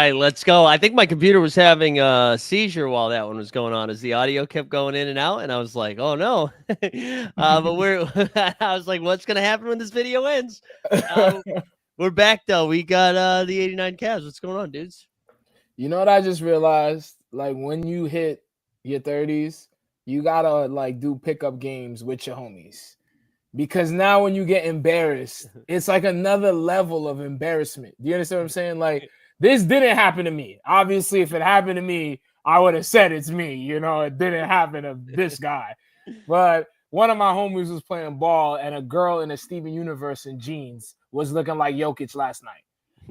right, let's go. I think my computer was having a seizure while that one was going on as the audio kept going in and out. And I was like, oh, no. But I was like, what's going to happen when this video ends? We're back, though. We got the 89 Cavs. What's going on, dudes? You know what I just realized? Like, when you hit your 30s, you got to, like, do pickup games with your homies. Because now when you get embarrassed, it's like another level of embarrassment. Do you understand what I'm saying? Like, this didn't happen to me. Obviously, if it happened to me, I would have said it's me. You know, it didn't happen to this guy. But one of my homies was playing ball, and a girl in a Steven Universe in jeans was looking like Jokic last night.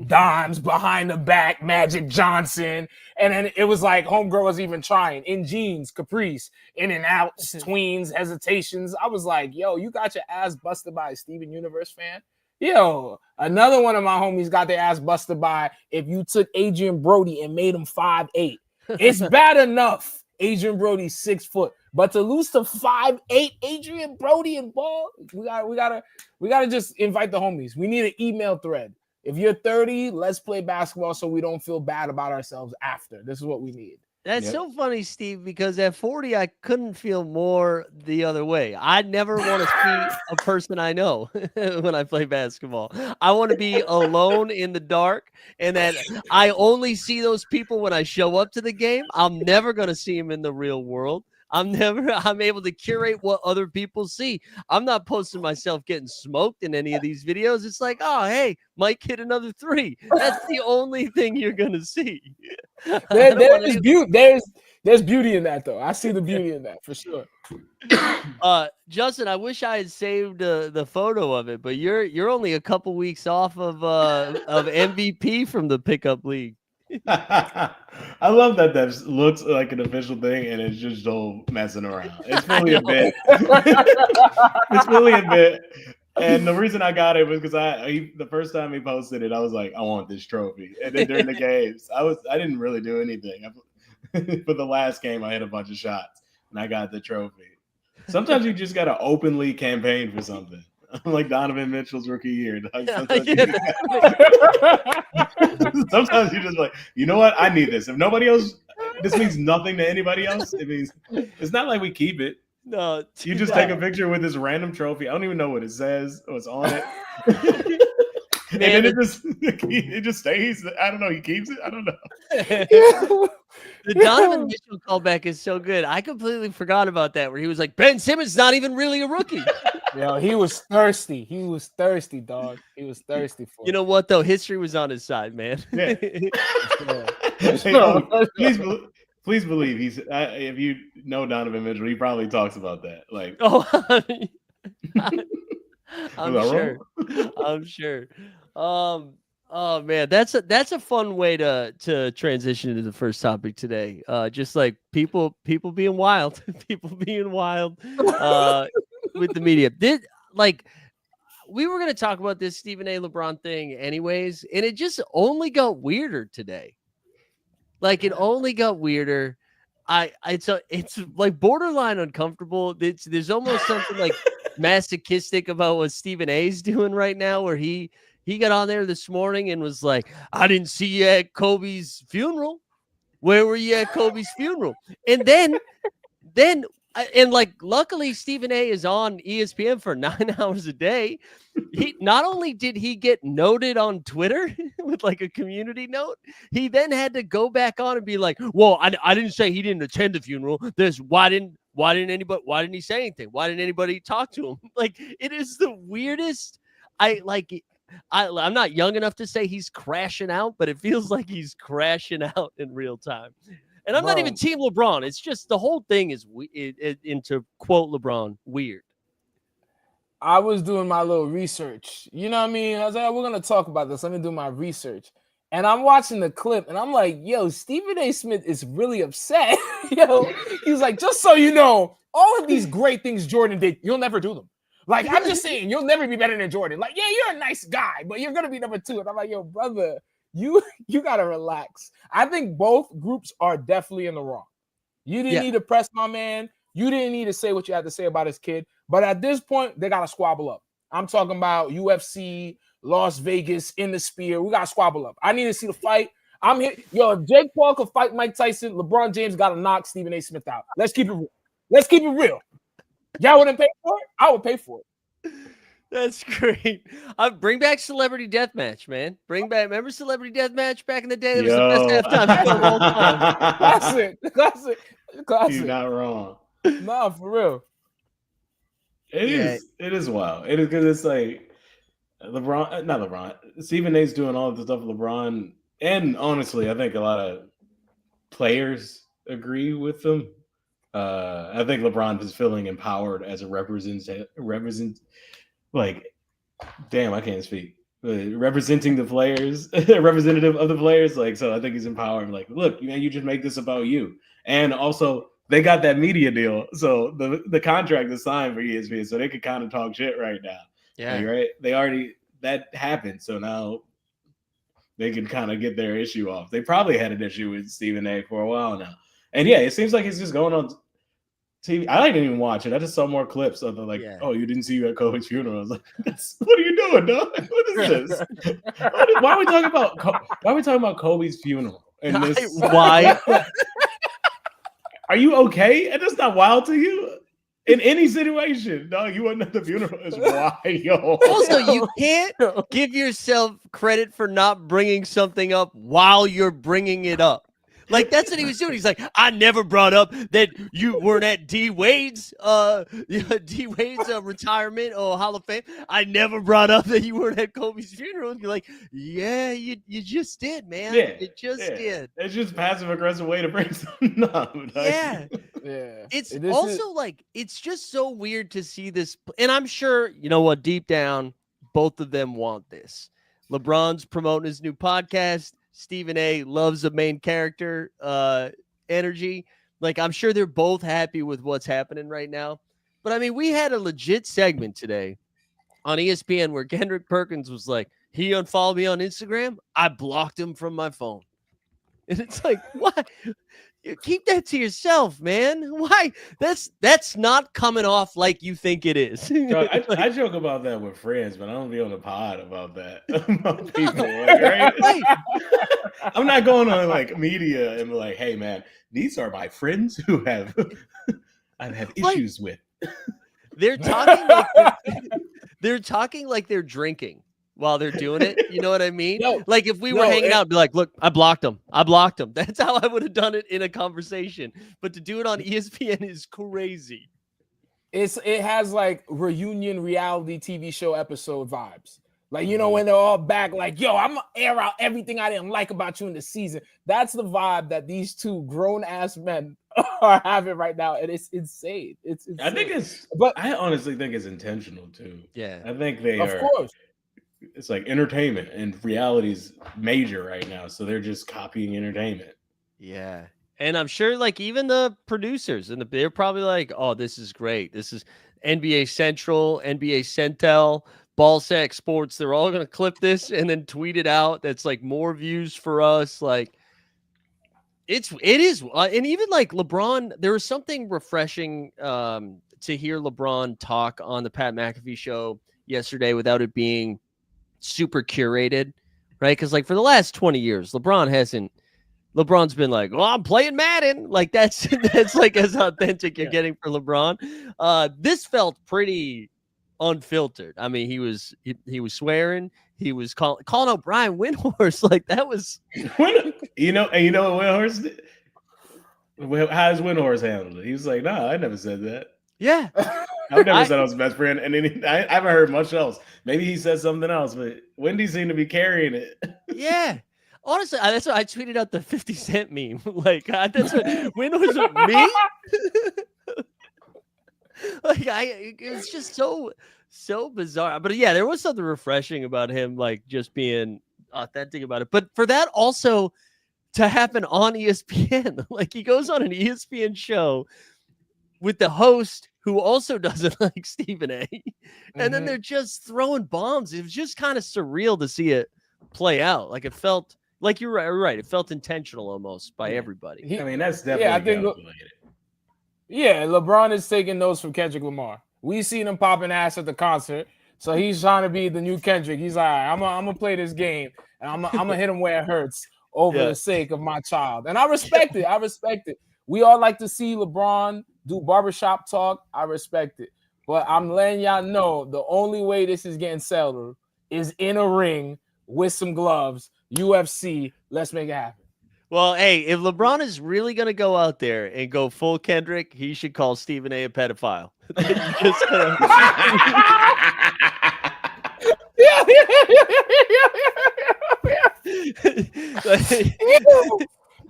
Dimes behind the back, Magic Johnson. And then it was like homegirl was even trying in jeans, capris, in and outs, tweens, hesitations. I was like, yo, you got your ass busted by a Steven Universe fan? Yo, another one of my homies got their ass busted by if you took Adrian Brody and made him 5'8". It's bad enough. Adrian Brody's 6 foot, but to lose to 5'8" Adrian Brody and ball, we gotta just invite the homies. We need an email thread. If you're 30, let's play basketball so we don't feel bad about ourselves after. This is what we need. That's so funny, Steve, because at 40, I couldn't feel more the other way. I never want to see a person I know when I play basketball. I want to be alone in the dark, and that I only see those people when I show up to the game. I'm never going to see them in the real world. I'm able to curate what other people see. I'm not posting myself getting smoked in any of these videos. It's like, oh, hey, Mike hit another 3. That's the only thing you're going to see. There's beauty in that, though. I see the beauty in that for sure. Justin, I wish I had saved the photo of it, but you're only a couple weeks off of MVP from the pickup league. I love that looks like an official thing, and it's just Joel messing around. It's really a bit. It's really a bit. And the reason I got it was because the first time he posted it, I was like, I want this trophy. And then during the games, I didn't really do anything. For the last game, I hit a bunch of shots, and I got the trophy. Sometimes you just gotta openly campaign for something. I'm like Donovan Mitchell's rookie year. Sometimes you're just like, you know what? I need this. If nobody else, this means nothing to anybody else. It means it's not like we keep it. No, you just take a picture with this random trophy. I don't even know what it says, what's on it. And then it just stays. I don't know. He keeps it. I don't know. The Donovan Mitchell callback is so good. I completely forgot about that, where he was like, Ben Simmons not even really a rookie. Yo, he was thirsty. He was thirsty, dog. He was thirsty for it. You know what, though? History was on his side, man. Yeah. Please believe he's. If you know Donovan Mitchell, he probably talks about that. Like, I'm sure. Oh man, that's a fun way to transition into the first topic today. Just like people being wild, with the media. We were going to talk about this Stephen A. LeBron thing anyways, and it just only got weirder today. Like, it only got weirder. It's like borderline uncomfortable. There's almost something like masochistic about what Stephen A. is doing right now, where he got on there this morning and was like, I didn't see you at Kobe's funeral. Where were you at Kobe's funeral? And then luckily Stephen A. is on ESPN for 9 hours a day. He not only did he get noted on Twitter with like a community note, he then had to go back on and be like, well, I didn't say he didn't attend the funeral. Why didn't he say anything? Why didn't anybody talk to him? Like, it is the weirdest. I'm not young enough to say he's crashing out, but it feels like he's crashing out in real time. And I'm not even team LeBron. It's just the whole thing is, to quote LeBron, weird. I was doing my little research. You know what I mean? I was like, we're going to talk about this. Let me do my research. And I'm watching the clip, and I'm like, yo, Stephen A. Smith is really upset. Yo, he's like, just so you know, all of these great things Jordan did, you'll never do them. Like, I'm just saying, you'll never be better than Jordan. Like, yeah, you're a nice guy, but you're going to be number 2. And I'm like, yo, brother, you got to relax. I think both groups are definitely in the wrong. You didn't need to press my man. You didn't need to say what you had to say about his kid. But at this point, they got to squabble up. I'm talking about UFC, Las Vegas, in the Sphere. We got to squabble up. I need to see the fight. I'm here. Yo, if Jake Paul could fight Mike Tyson, LeBron James got to knock Stephen A. Smith out. Let's keep it real. Let's keep it real. Y'all wouldn't pay for it? I would pay for it. That's great. Bring back Celebrity Deathmatch, man. Bring back. Remember Celebrity Deathmatch back in the day? That was the best halftime show of all time. Classic. You're not wrong. Nah, for real. It is wild. It is because it's like not LeBron. Stephen A's doing all of the stuff with LeBron, and honestly, I think a lot of players agree with them. I think LeBron is feeling empowered as a damn, I can't speak. Representing the players, representative of the players. Like, so I think he's empowered. Like, look, man, you just make this about you. And also, they got that media deal, so the contract is signed for ESPN, so they could kind of talk shit right now. Yeah, like, right. They already that happened, so now they can kind of get their issue off. They probably had an issue with Stephen A. for a while now, and yeah, it seems like he's just going on TV. I didn't even watch it. I just saw more clips of the oh, you didn't see you at Kobe's funeral. I was like, what are you doing, dog? What is this? Why are we talking about Kobe's funeral? And this why? Are you okay? And that's not wild to you in any situation. No, you wasn't at the funeral. It's wild. Also, you can't give yourself credit for not bringing something up while you're bringing it up. Like, that's what he was doing. He's like, I never brought up that you weren't at D Wade's retirement or Hall of Fame. I never brought up that you weren't at Kobe's funeral. And you're like, yeah, you just did, man. Yeah, you just did. It's just passive aggressive way to bring something up. Yeah. It's also like, it's just so weird to see this. And I'm sure, you know what, deep down, both of them want this. LeBron's promoting his new podcast. Stephen A. loves the main character energy. Like, I'm sure they're both happy with what's happening right now. But, I mean, we had a legit segment today on ESPN where Kendrick Perkins was like, he unfollowed me on Instagram. I blocked him from my phone. And it's like, what? You keep that to yourself, man. Why? That's not coming off like you think it is. I joke about that with friends, but I don't be on the pod about that. About people, right? I'm not going on like media and be like, hey man, these are my friends who I've had issues with. They're talking like they're drinking while they're doing it. You know what I mean? Like, if we were hanging out, be like, look, I blocked him. That's how I would have done it in a conversation. But to do it on ESPN is crazy. It has like reunion reality TV show episode vibes. Like, you know, when they're all back, like, yo, I'm gonna air out everything I didn't like about you in the season. That's the vibe that these two grown-ass men are having right now. And it's insane. It's insane. I honestly think it's intentional too. Yeah. I think they are. Of course. It's like entertainment, and reality's major right now, so they're just copying entertainment. Yeah, and I'm sure like even the producers and they're probably like, oh, this is great. This is NBA Central, NBA Centel, Ballsack Sports. They're all gonna clip this and then tweet it out. That's like more views for us. Like, it is, and even like LeBron, there was something refreshing to hear LeBron talk on the Pat McAfee show yesterday without it being super curated, right? Because like for the last 20 years, LeBron's been like, oh, I'm playing Madden. Like that's like as authentic you're getting for LeBron. This felt pretty unfiltered. I mean, he was swearing, he was calling out Brian Windhorst. Like that was you know what Windhorst did? How's Windhorst handled it? He was like, nah, I never said that. Yeah. I've never said I was his best friend, and then I haven't heard much else. Maybe he said something else, but Wendy seemed to be carrying it. Yeah. Honestly, that's what I tweeted out the 50 Cent meme. Like, that's what, when was it me? Like, it was just so bizarre. But yeah, there was something refreshing about him, like just being authentic about it. But for that also to happen on ESPN, like he goes on an ESPN show with the host who also doesn't like Stephen A. And then they're just throwing bombs. It was just kind of surreal to see it play out. Like it felt like you're right. It felt intentional almost by everybody. I mean, that's definitely calculated. Yeah, LeBron is taking notes from Kendrick Lamar. We seen him popping ass at the concert, so he's trying to be the new Kendrick. He's like, I'm gonna play this game, and I'm gonna hit him where it hurts. over the sake of my child. And I respect it. I respect it. We all like to see LeBron do barbershop talk. I respect it. But I'm letting y'all know the only way this is getting settled is in a ring with some gloves. UFC. Let's make it happen. Well, hey, if LeBron is really going to go out there and go full Kendrick, he should call Stephen A. pedophile.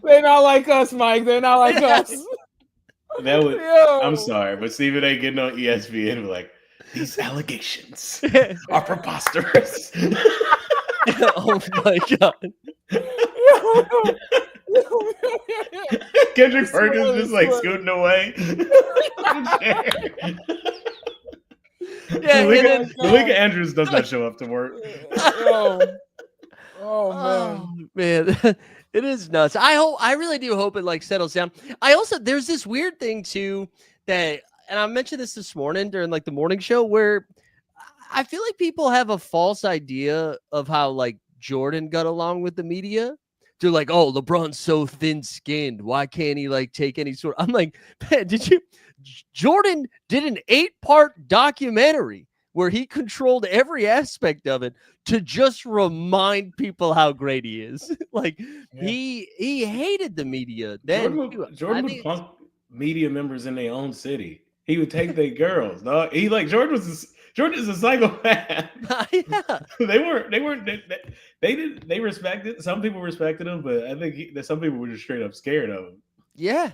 They're not like us, Mike. They're not like us. That would. I'm sorry, but Stephen A. getting on ESPN and like, these allegations are preposterous. Oh my God. Kendrick Perkins just like scooting away. Yeah, Malika Andrews does not show up to work. Oh man. It is nuts. I really do hope it like settles down. There's this weird thing too that, and I mentioned this morning during like the morning show, where I feel like people have a false idea of how like Jordan got along with the media. They're like, oh, LeBron's so thin-skinned. Why can't he like take any sort? I'm like, man, Jordan did an 8-part documentary where he controlled every aspect of it to just remind people how great he is. Like he hated the media. Then Jordan would punk media members in their own city. He would take their girls. No, he like Jordan is a psychopath. Yeah. They respected. Some people respected him, but I think that some people were just straight up scared of him. Yeah.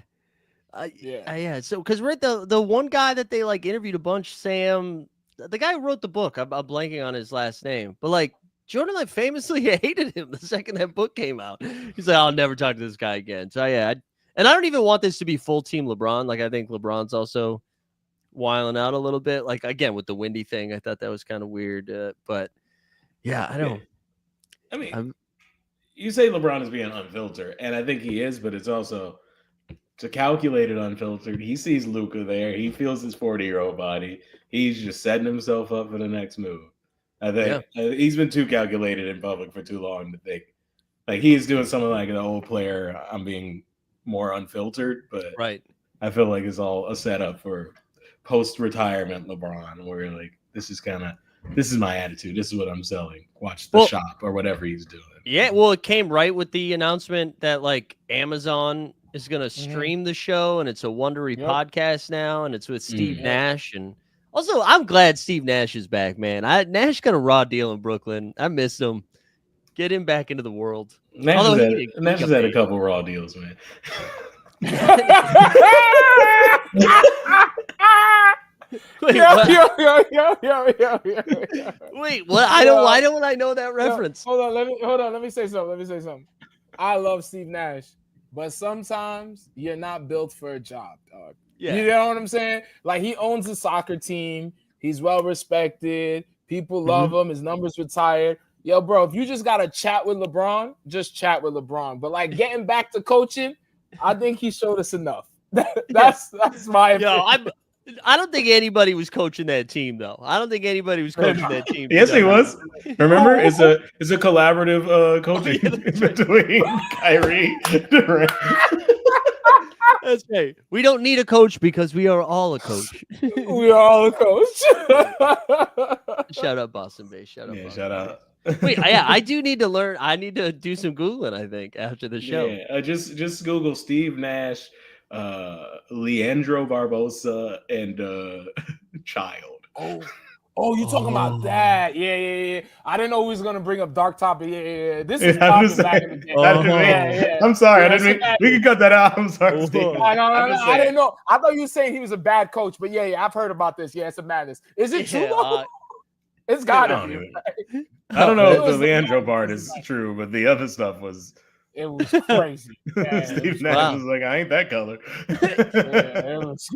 Yeah. So, because we're the one guy that they like interviewed a bunch, Sam, the guy who wrote the book. I'm blanking on his last name, but like Jordan like famously hated him the second that book came out. He's like, I'll never talk to this guy again. So yeah, and I don't even want this to be full team LeBron. Like I think LeBron's also wiling out a little bit. Like again with the windy thing, I thought that was kind of weird. But yeah, I don't. I mean, you say LeBron is being unfiltered, and I think he is, but it's also to calculate it unfiltered. He sees Luka there. He feels his 40-year-old body. He's just setting himself up for the next move. I think he's been too calculated in public for too long to think. Like he's doing something like an old player. I'm being more unfiltered, but I feel like it's all a setup for post-retirement LeBron, where like this is my attitude. This is what I'm selling. Watch the shop or whatever he's doing. Yeah, well, it came right with the announcement that like Amazon is going to stream the show, and it's a Wondery podcast now, and it's with Steve Nash. And also, I'm glad Steve Nash is back, man. Nash got a raw deal in Brooklyn. I miss him. Get him back into the world. Nash has had a couple raw deals, man. Wait, what? Why don't I know that reference? Hold on. Let me say something. I love Steve Nash, but sometimes you're not built for a job, dog. Yeah. You know what I'm saying? Like he owns a soccer team. He's well respected. People love him. His number's retired. Yo, bro, if you just got to chat with LeBron, just chat with LeBron. But like getting back to coaching, I think he showed us enough. That's my opinion. I don't think anybody was coaching that team, though. I don't think anybody was coaching that team. Yes, he was. Remember, it's a collaborative coaching between Kyrie. Durant. That's right. We don't need a coach because we are all a coach. We are all a coach. Shout out Boston Bay. Shout out. Wait, I do need to learn. I need to do some Googling, I think, after the show. Yeah, just Google Steve Nash, Leandro Barbosa, and Child. Oh, you talking about that? Yeah. I didn't know we was gonna bring up Dark Topic. Yeah. This is popping back in the day. I'm sorry. We can cut that out. I'm sorry, Steve. No, I didn't know. I thought you were saying he was a bad coach, but yeah, I've heard about this. Yeah, it's a madness. Is it true though? It's gotta be. I don't know if the Leandro part is true, but the other stuff was. It was crazy. Steve Nash was like, I ain't that color. It was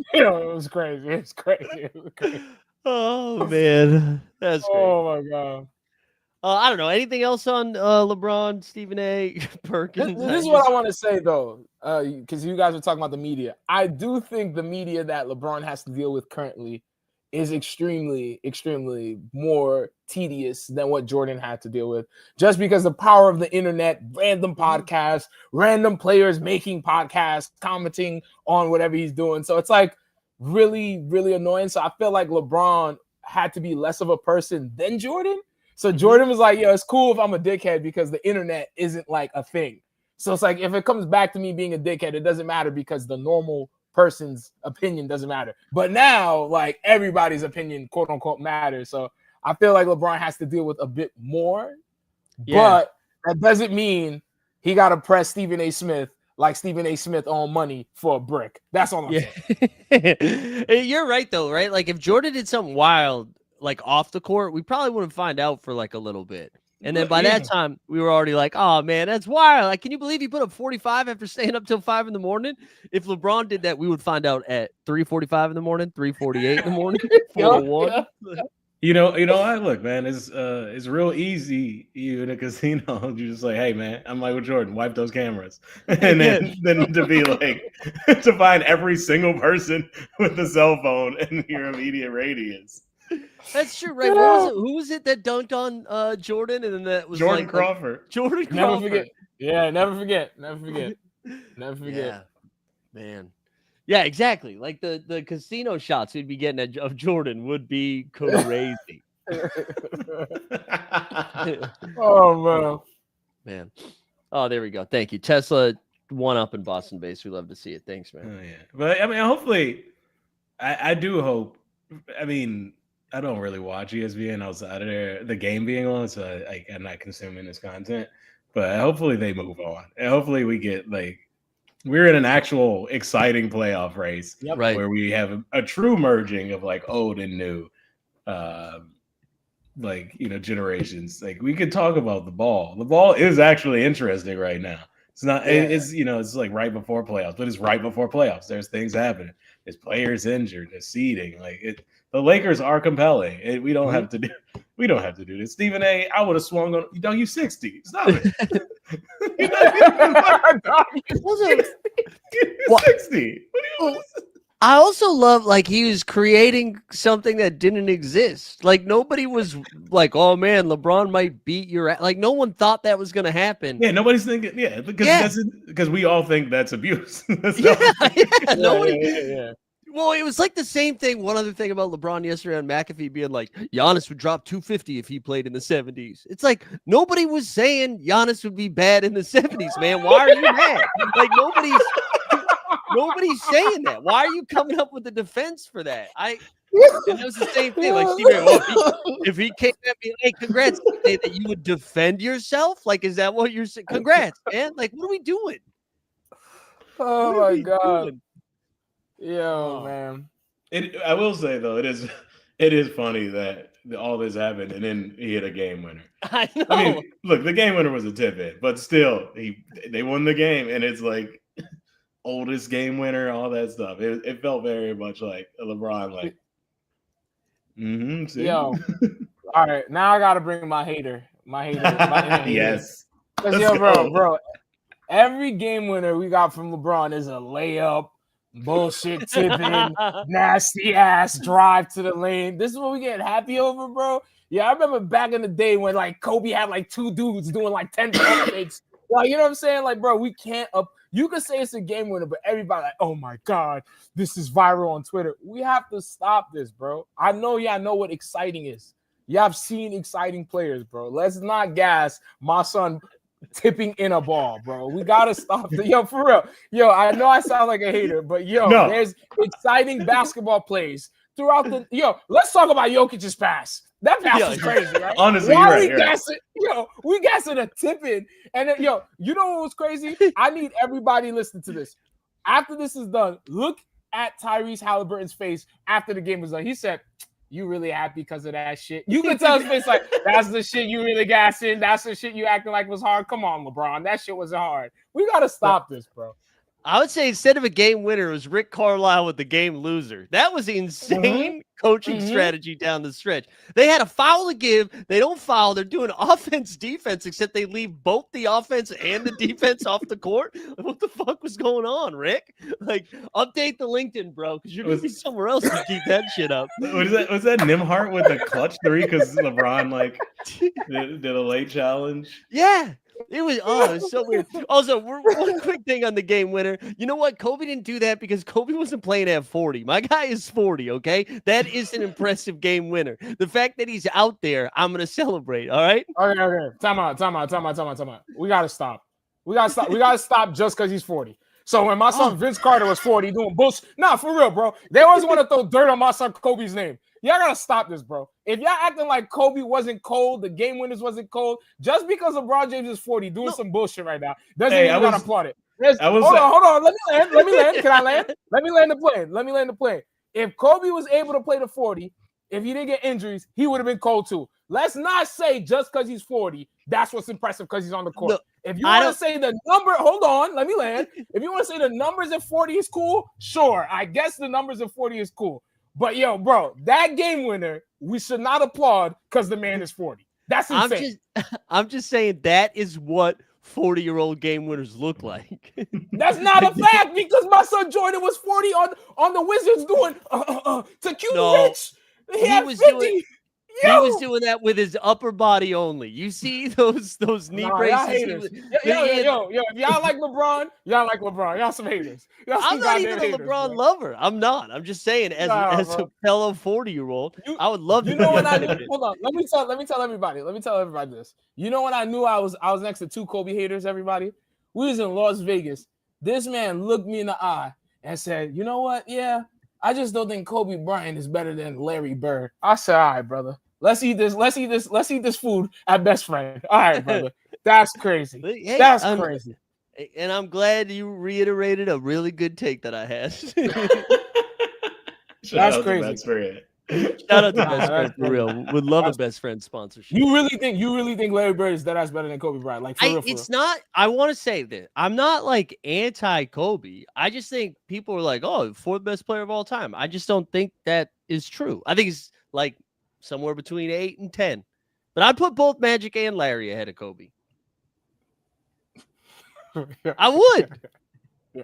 crazy. It was crazy. Oh man, that's great. Oh my god. I don't know anything else on LeBron, Stephen A. Perkins. This is what I want to say though, because you guys are talking about the media. I do think the media that LeBron has to deal with currently is extremely, extremely more tedious than what Jordan had to deal with. Just because the power of the internet, random podcasts, random players making podcasts, commenting on whatever he's doing. So it's like really, really annoying. So I feel like LeBron had to be less of a person than Jordan. So Jordan was like, yo, it's cool if I'm a dickhead because the internet isn't like a thing. So it's like if it comes back to me being a dickhead, it doesn't matter because the normal person's opinion doesn't matter. But now, like, everybody's opinion, quote unquote, matters. So I feel like LeBron has to deal with a bit more. Yeah. But that doesn't mean he got to press Stephen A. Smith like Stephen A. Smith owned money for a brick. That's all I'm saying. You're right, though, right? Like, if Jordan did something wild, like, off the court, we probably wouldn't find out for, like, a little bit. And then by that time, we were already like, oh, man, that's wild. Like, can you believe he put up 45 after staying up till 5 in the morning? If LeBron did that, we would find out at 3:45 in the morning, 3:48 in the morning, 4:01. You know, I look, man, it's real easy. You in a casino, you're just like, hey, man, I'm Michael Jordan, wipe those cameras. And then to be like, to find every single person with a cell phone in your immediate radius. That's true, right? What was it? Who was it that dunked on Jordan? And then that was Jordan Crawford. Jordan Crawford. Never forget. Yeah, never forget. Never forget. Never forget. Yeah, man. Yeah, exactly. Like the casino shots we'd be getting of Jordan would be crazy. Oh, man. Oh, there we go. Thank you. Tesla 1-up in Boston base. We love to see it. Thanks, man. Oh, yeah. But I mean, hopefully, I do hope. I mean, I don't really watch ESPN outside of the game being on, so I'm not consuming this content. But hopefully they move on. And hopefully we get like we're in an actual exciting playoff race, right? Where we have a true merging of like old and new, like, you know, generations. Like we could talk about the ball. The ball is actually interesting right now. It's not. Yeah. It's, you know, it's like right before playoffs, but it's right before playoffs. There's things happening. There's players injured. There's seeding. Like it. The Lakers are compelling. We don't have to do. We don't have to do this. Stephen A. I would have swung on. You 60. Stop it. You're 60. I also love like he was creating something that didn't exist. Like nobody was like, "Oh man, LeBron might beat your ass." Like no one thought that was going to happen. Yeah, nobody's thinking. Yeah, because we all think that's abuse. Nobody. Yeah. Well, it was like the same thing. One other thing about LeBron yesterday on McAfee being like, Giannis would drop 250 if he played in the 70s. It's like nobody was saying Giannis would be bad in the 70s, man. Why are you mad? Like nobody's saying that. Why are you coming up with the defense for that? And it was the same thing. Like if he came at me, hey, congrats, that you would defend yourself. Like, is that what you're saying? Congrats, man. Like, what are we doing? Oh my God. Yo, man. I will say though, it is funny that all this happened and then he hit a game winner. I know. I mean, look, the game winner was a tip in, but still, they won the game, and it's like oldest game winner, all that stuff. It felt very much like a LeBron, like. Yo, all right, now I gotta bring my hater. Yes. Because bro, every game winner we got from LeBron is a layup. Bullshit tipping, nasty ass drive to the lane. This is what we get happy over, bro. Yeah, I remember back in the day when like Kobe had like 2 dudes doing like 10 fakes. Like, you know what I'm saying? Like, bro, we can't you could say it's a game winner, but everybody like, oh my God, this is viral on Twitter. We have to stop this, bro. I know y'all know what exciting is. Y'all have seen exciting players, bro. Let's not gas my son tipping in a ball, bro. We gotta stop yo, for real. Yo, I know I sound like a hater, but there's exciting basketball plays throughout the let's talk about Jokic's pass. That pass was crazy, right? Honestly, we gassing a tip in. And then, you know what was crazy? I need everybody listening to this. After this is done, look at Tyrese Halliburton's face after the game was done. He said, you really happy because of that shit? You can tell his face like, that's the shit you really gassing. That's the shit you acting like was hard. Come on, LeBron. That shit wasn't hard. We got to stop this, bro. I would say instead of a game winner, it was Rick Carlisle with the game loser. That was insane coaching strategy down the stretch. They had a foul to give. They don't foul. They're doing offense, defense, except they leave both the offense and the defense off the court. What the fuck was going on, Rick? Like, update the LinkedIn, bro, because you're going to be somewhere else to keep that shit up. Was that Nimhart with the clutch three because LeBron like did a late challenge? Yeah. It was so weird. Also, one quick thing on the game winner. You know what? Kobe didn't do that because Kobe wasn't playing at 40. My guy is 40, okay? That is an impressive game winner. The fact that he's out there, I'm going to celebrate, all right? Okay. Time out. We got to stop. We got to stop just because he's 40. So when my son Vince Carter was 40 doing bullshit, nah, for real, bro. They always want to throw dirt on my son Kobe's name. Y'all gotta stop this, bro. If y'all acting like Kobe wasn't cold, the game winners wasn't cold, just because LeBron James is 40 doing some bullshit right now, doesn't mean you gotta applaud it. Hold on. Let me land. Can I land? Let me land the plane. If Kobe was able to play the 40, if he didn't get injuries, he would have been cold too. Let's not say just because he's 40, that's what's impressive because he's on the court. No, if you want to say the number, hold on, let me land. If you want to say the numbers at 40 is cool, sure. I guess the numbers at 40 is cool. But yo, bro, that game winner, we should not applaud because the man is 40. That's insane. I'm just saying that is what 40-year-old game winners look like. That's not a fact because my son Jordan was 40 on the Wizards doing to Rich. He had was 50. He was doing that with his upper body only. You see those knee braces? Yo, if y'all like LeBron, Y'all some haters. I'm not even a LeBron lover. I'm not. I'm just saying, as a fellow 40-year-old, I would love to. You know what I knew? Hold on. Let me tell everybody. This. You know when I knew I was next to two Kobe haters, everybody? We was in Las Vegas. This man looked me in the eye and said, you know what? Yeah, I just don't think Kobe Bryant is better than Larry Bird. I said, all right, brother. Let's eat this food at Best Friend. All right, brother. That's crazy. Hey, that's crazy. And I'm glad you reiterated a really good take that I had. That's crazy. Shout out to Best Friend for real. Would love a Best Friend sponsorship. You really think Larry Bird is better than Kobe Bryant? Like for real. It's not. I want to say that I'm not like anti Kobe. I just think people are like, oh, fourth best player of all time. I just don't think that is true. I think it's like somewhere between 8 and 10. But I'd put both Magic and Larry ahead of Kobe. I would. Yeah.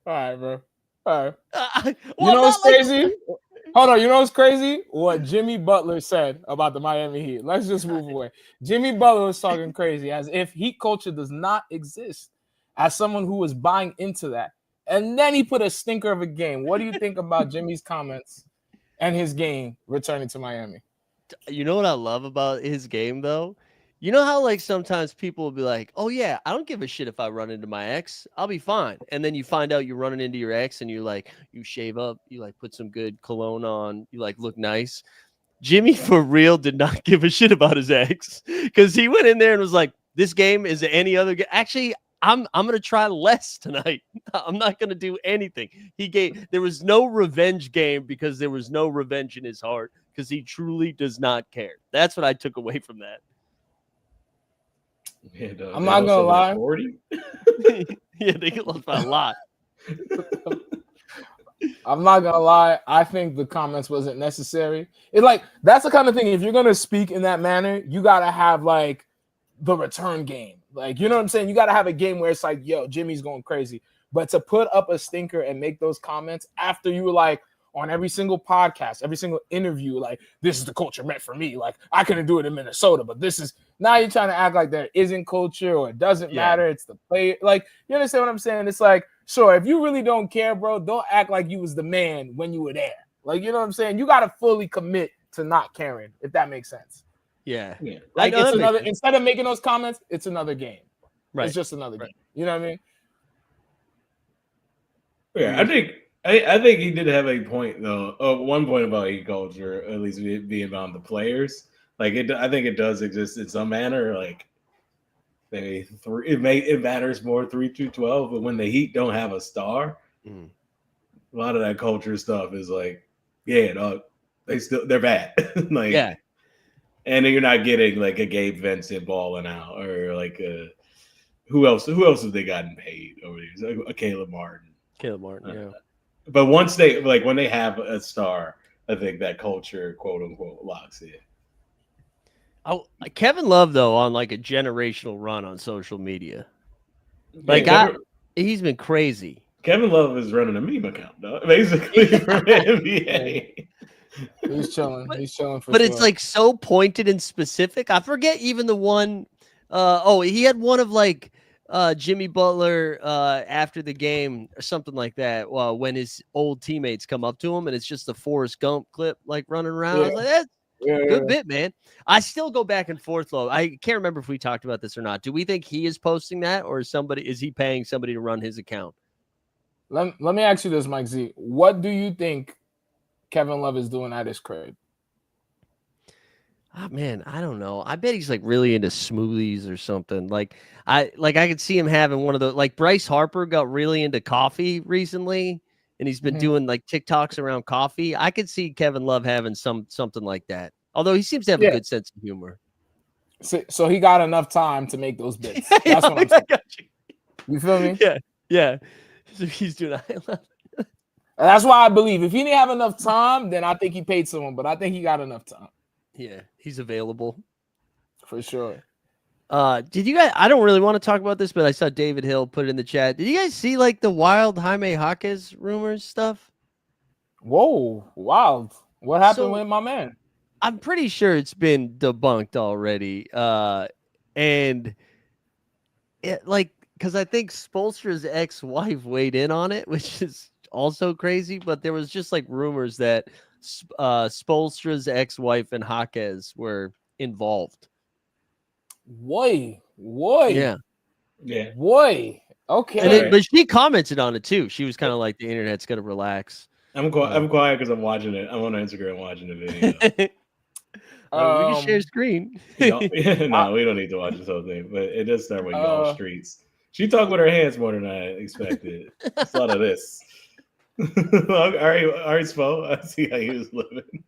All right, bro. All right. You know what's crazy? Hold on. You know what's crazy? What Jimmy Butler said about the Miami Heat. Let's just move away. Jimmy Butler was talking crazy as if Heat culture does not exist, as someone who was buying into that. And then he put a stinker of a game. What do you think about Jimmy's comments and his game returning to Miami? You know what I love about his game, though? You know how, like, sometimes people will be like, oh, yeah, I don't give a shit if I run into my ex. I'll be fine. And then you find out you're running into your ex and you, like, you shave up. You, like, put some good cologne on. You, like, look nice. Jimmy, for real, did not give a shit about his ex because he went in there and was like, this game is any other game. Actually, I'm going to try less tonight. I'm not going to do anything. There was no revenge game because there was no revenge in his heart because he truly does not care. That's what I took away from that. And, I'm not going to lie. 40? Yeah, they get lost by a lot. I'm not going to lie. I think the comments wasn't necessary. That's the kind of thing. If you're going to speak in that manner, you got to have like the return game. Like, you know what I'm saying? You got to have a game where it's like, yo, Jimmy's going crazy. But to put up a stinker and make those comments after you were like on every single podcast, every single interview, like, this is the culture meant for me. Like, I couldn't do it in Minnesota, but this is now you're trying to act like there isn't culture or it doesn't matter. It's the play. Like, you understand what I'm saying? It's like, sure, if you really don't care, bro, don't act like you was the man when you were there. Like, you know what I'm saying? You got to fully commit to not caring, if that makes sense. Yeah. Like, it's another, instead of making those comments, it's another game. Right. It's just another game. You know what I mean? Yeah, I think he did have a point though. One point about Heat culture, at least being about the players. Like I think it does exist in some manner. Like it matters more 3-12, but when the Heat don't have a star, a lot of that culture stuff is like, yeah, dog, they're bad. Like, and then you're not getting like a Gabe Vincent balling out or like a Who else? Who else have they gotten paid over the years? Like, Caleb Martin. Caleb Martin, yeah. But once they when they have a star, I think that culture, quote unquote, locks in. Oh, Kevin Love though on like a generational run on social media. Like he's been crazy. Kevin Love is running a meme account, though, basically for NBA. He's chilling. He's chilling for But sure. it's like so pointed and specific. I forget even the one. He had one of like Jimmy Butler after the game or something like that. When his old teammates come up to him and it's just the Forrest Gump clip like running around. I was like, that's good bit, man. I still go back and forth though. I can't remember if we talked about this or not. Do we think he is posting that, or is he paying somebody to run his account? Let me ask you this, Mike Z. What do you think Kevin Love is doing at his crib? Oh, man, I don't know. I bet he's like really into smoothies or something. I could see him having one of those. Like Bryce Harper got really into coffee recently, and he's been doing like TikToks around coffee. I could see Kevin Love having something like that. Although he seems to have a good sense of humor. So he got enough time to make those bits. That's what I'm saying. You feel me? Yeah. So he's doing that. That's why I believe if he didn't have enough time, then I think he paid someone. But I think he got enough time. Yeah, he's available for sure. Did you guys? I don't really want to talk about this, but I saw David Hill put it in the chat. Did you guys see like the wild Jaime Jaquez rumors stuff? Whoa, wild! What happened with my man? I'm pretty sure it's been debunked already. And it because I think Spoelstra's ex-wife weighed in on it, which is also crazy. But there was just like rumors that Spoelstra's ex-wife and Jaquez were involved. Why? Yeah. Why? Okay. But she commented on it too. She was kind of like, the internet's gonna relax. I'm quiet because I'm watching it. I'm on Instagram watching the video. We can share screen. No, we don't need to watch this whole thing. But it does start with y'all streets. She talked with her hands more than I expected. It's a lot of this. all right, Spo. I see how you was living.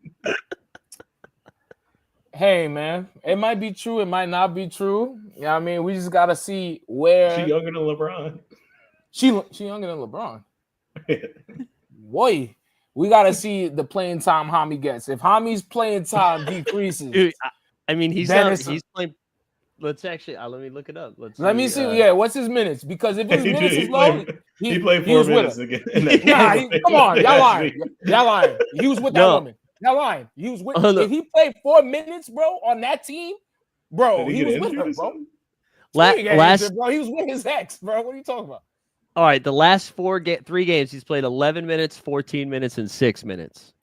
Hey, man, it might be true. It might not be true. You know what I mean? We just got to see where. She younger than LeBron. She younger than LeBron. Boy, we got to see the playing time Hami gets. If Hami's playing time decreases. Dude, I mean, he's playing. Let's actually, let me look it up. Let me see. Yeah, what's his minutes? Because if his minutes is low, he played 4 minutes again. Come on, y'all lying. Y'all lying. He was with that woman. Y'all lying. He was with. If he played 4 minutes, bro, on that team, bro, he was with her, bro. He was with his ex, bro. What are you talking about? All right, the last 3 games, he's played 11 minutes, 14 minutes, and 6 minutes.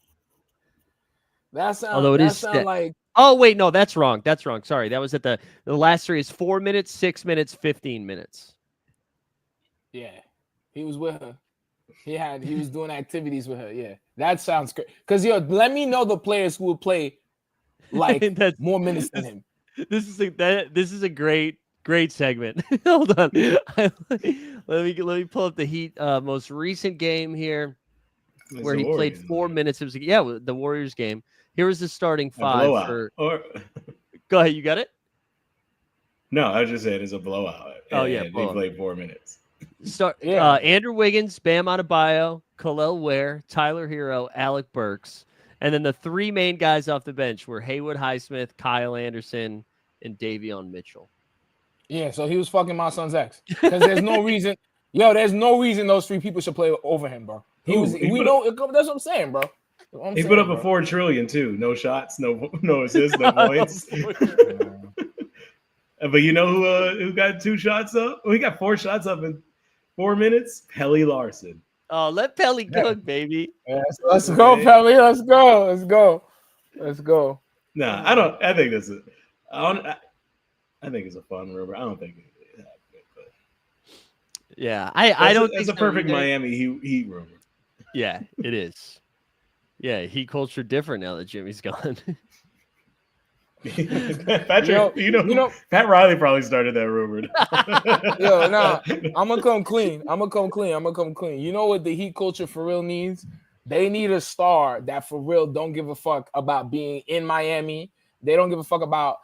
That sounds like. Oh wait, no, that's wrong. That's wrong. Sorry, that was at the last 3 is 4 minutes, 6 minutes, 15 minutes. Yeah, he was with her. He was doing activities with her. Yeah, that sounds great. Because let me know the players who will play like more minutes than him. This is a great segment. Hold on, let me pull up the Heat most recent game here, where he played 4 minutes. It was the Warriors game. Here was the starting 5 for. Go ahead, you got it? No, I just said it's a blowout. He played 4 minutes. Andrew Wiggins, Bam Adebayo, Khalil Ware, Tyler Hero, Alec Burks, and then the 3 main guys off the bench were Haywood Highsmith, Kyle Anderson, and Davion Mitchell. Yeah, so he was fucking my son's ex. Because there's no reason. There's no reason those 3 people should play over him, bro. That's what I'm saying, bro. He put up a 4 trillion too. No shots, no assists, no points. But you know who got 2 shots up? He got 4 shots up in 4 minutes. Pelly Larson. Oh, let Pelly cook, baby. Yes, let's go, Pelly. Let's go. Nah, I don't. I think this is. I think it's a fun rumor. I don't think it happened. But yeah, I don't. It's a perfect Miami Heat rumor. Yeah, it is. Yeah, Heat culture different now that Jimmy's gone. Patrick, Pat Riley probably started that rumor. I'm gonna come clean. You know what the Heat culture for real needs? They need a star that for real don't give a fuck about being in Miami. They don't give a fuck about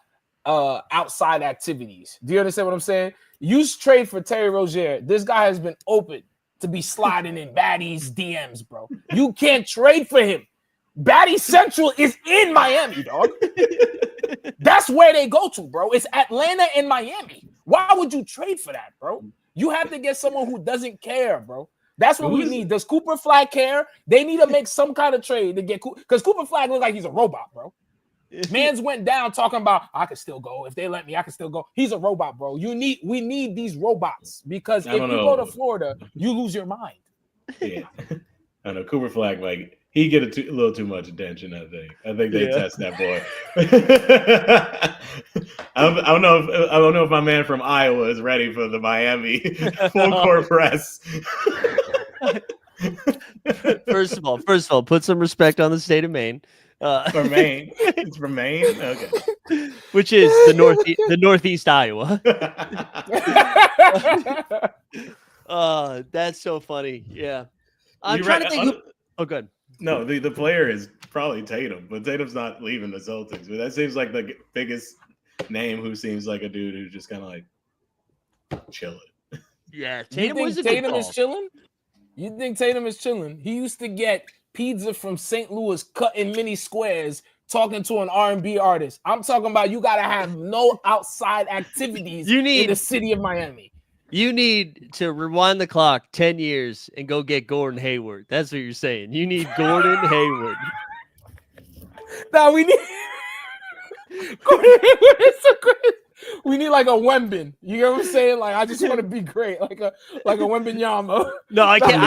outside activities. Do you understand what I'm saying? You trade for Terry Rozier. This guy has been open to be sliding in baddies DMs, bro. You can't trade for him. Baddie Central is in Miami, dog. That's where they go to, bro. It's Atlanta and Miami. Why would you trade for that, bro? You have to get someone who doesn't care, bro. That's what we need. Does Cooper Flag care? They need to make some kind of trade to get because Cooper Flag looks like he's a robot, bro. Mans went down talking about I could still go if they let me. I can still go. He's a robot, bro. We need these robots because if you go to Florida, you lose your mind. Yeah, I know Cooper Flag like he get a little too much attention. I think they test that boy. I don't know if my man from Iowa is ready for the Miami full court press. First of all, put some respect on the state of Maine. For Maine, it's from Maine, okay. Which is the northeast Iowa. That's so funny. Yeah, I'm trying to think. Oh, good. No, the player is probably Tatum, but Tatum's not leaving the Celtics. But that seems like the biggest name who seems like a dude who's just kind of like chilling. Yeah, Tatum is chilling. You think Tatum is chilling? He used to get pizza from St. Louis cut in mini squares talking to an R&B artist. I'm talking about you got to have no outside activities in the city of Miami. You need to rewind the clock 10 years and go get Gordon Hayward. That's what you're saying. You need Gordon Hayward. No, we need Gordon Hayward is so great. We need like a Wembin. You know what I'm saying? Like I just want to be great, like a Wembanyama. No, I can't.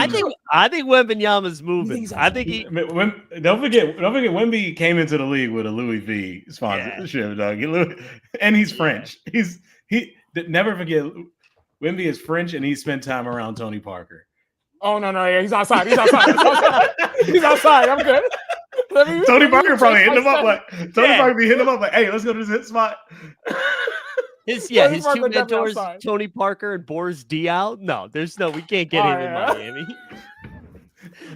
I think Wembanyama's moving. I think he. Don't forget, Wemby came into the league with a Louis V sponsorship, dog. And he's French. Never forget, Wemby is French, and he spent time around Tony Parker. Oh no, yeah, he's outside. He's outside. I'm good. Tony Parker probably hitting him up like Parker be hitting him up like, hey, let's go to this hit spot. His two mentors, Tony Parker and Boris Diaw. No, we can't get him in Miami.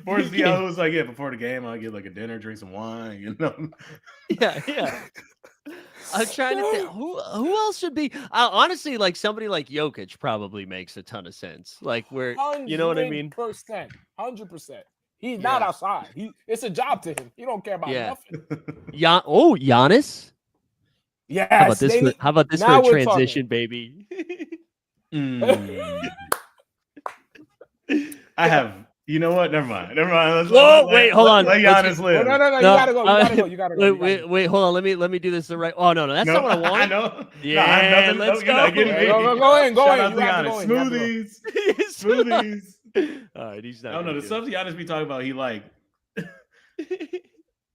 Boris Diaw was like, before the game, I'll get like a dinner, drink some wine, you know. Yeah. I'm trying to think who else should be honestly like somebody like Jokic probably makes a ton of sense. Like where you know what I mean? 100%. He's not outside. It's a job to him. He don't care about nothing. Giannis? Yes. How about this for a transition, baby? I have. You know what? Never mind. Wait, hold on. Let Giannis live. No, you gotta go. Wait, hold on. Let me do this the right. Oh no, that's not what I want. I know. Yeah, let's go. Go in. Smoothies. All right, he's not. I don't know. The stuff Giannis be talking about, he like.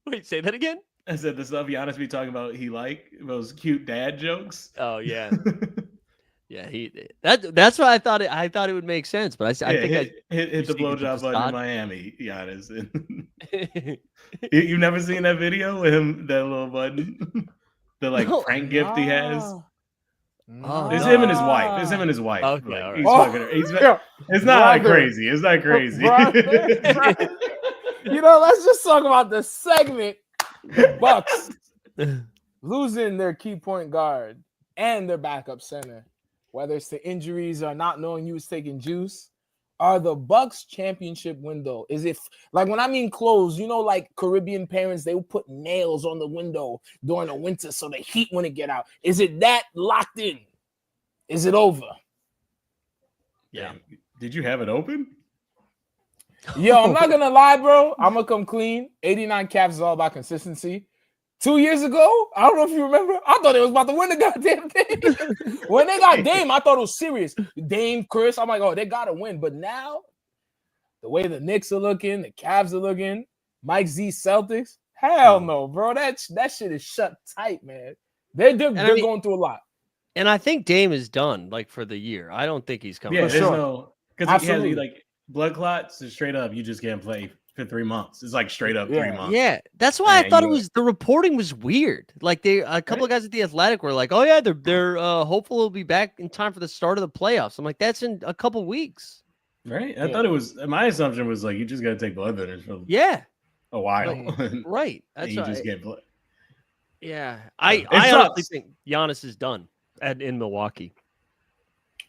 Wait, say that again. I said the stuff Giannis be talking about, he like those cute dad jokes. Oh yeah. Yeah, that's why I thought it would make sense, but I think I hit the blowjob button in Miami, Giannis. You've never seen that video with him, that little button, the prank gift he has. No. It's him and his wife. Okay, like, right. It's not like crazy. It's not crazy. You know, let's just talk about the segment. The Bucks losing their key point guard and their backup center, whether it's the injuries or not knowing you was taking juice. Are the Bucks championship window? Is it like when I mean closed, you know, like Caribbean parents, they would put nails on the window during the winter so the heat wouldn't get out. Is it that locked in? Is it over? Yeah. Did you have it open? Yo, I'm not gonna lie, bro. I'm gonna come clean. 89 Caps is all about consistency. 2 years ago, I don't know if you remember, I thought it was about to win the goddamn thing. When they got Dame, I thought it was serious. Dame, Chris, I'm like, oh, they gotta win. But now, the way the Knicks are looking, the Cavs are looking, Mike Z Celtics, hell no, bro. That shit is shut tight, man. They're going through a lot. And I think Dame is done, like, for the year. I don't think he's coming. Yeah, there's no, because he has like blood clots, so straight up, you just can't play for 3 months. It's like straight up 3 months. Yeah, that's why I thought the reporting was weird. Like a couple of guys at the Athletic were like, "Oh yeah, they're hopeful he'll be back in time for the start of the playoffs." I'm like, that's in a couple weeks, right? I thought it was. My assumption was like you just got to take blood thinners for a while, like, right? That's you just can't play. Yeah, It I honestly sucks. think Giannis is done in Milwaukee.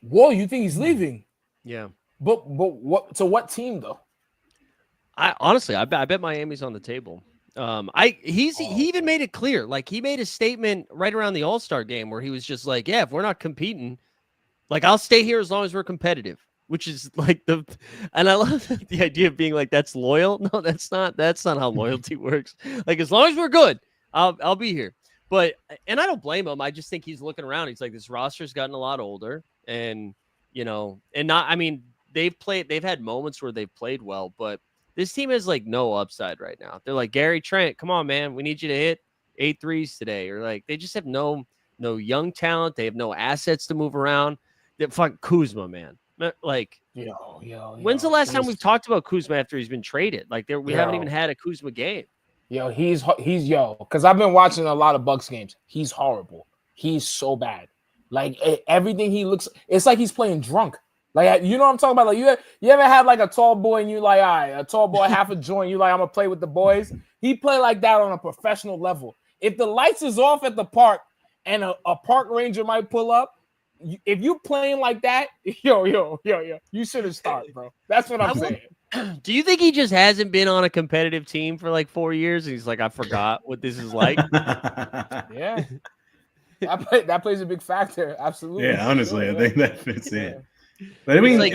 Whoa, you think he's leaving? Yeah, But what? So what team though? I honestly, I bet Miami's on the table. He even made it clear. Like he made a statement right around the All-Star game where he was just like, "Yeah, if we're not competing, like I'll stay here as long as we're competitive." Which is like and I love the idea of being like that's loyal. No, that's not. That's not how loyalty works. Like as long as we're good, I'll be here. But and I don't blame him. I just think he's looking around. He's like, this roster's gotten a lot older, and and not. I mean, they've had moments where they've played well, but this team has like no upside right now. They're like, Gary Trent, come on, man, we need you to hit 8 threes today, or like they just have no young talent. They have no assets to move around. That fuck Kuzma, man. Like, when's the last time we've talked about Kuzma after he's been traded? Like, we haven't even had a Kuzma game. He's because I've been watching a lot of Bucks games. He's horrible. He's so bad. Like everything he looks, it's like he's playing drunk. Like you know what I'm talking about. Like you ever had like a tall boy and you like, all right, a tall boy half a joint. You like, I'm gonna play with the boys. He play like that on a professional level. If the lights is off at the park and a park ranger might pull up. If you playing like that, yo, you should have started, bro. That's what I'm saying. Do you think he just hasn't been on a competitive team for like 4 years? And he's like, I forgot what this is like. Yeah, that plays a big factor. Absolutely. Yeah, honestly, I think that fits in. But I mean, like,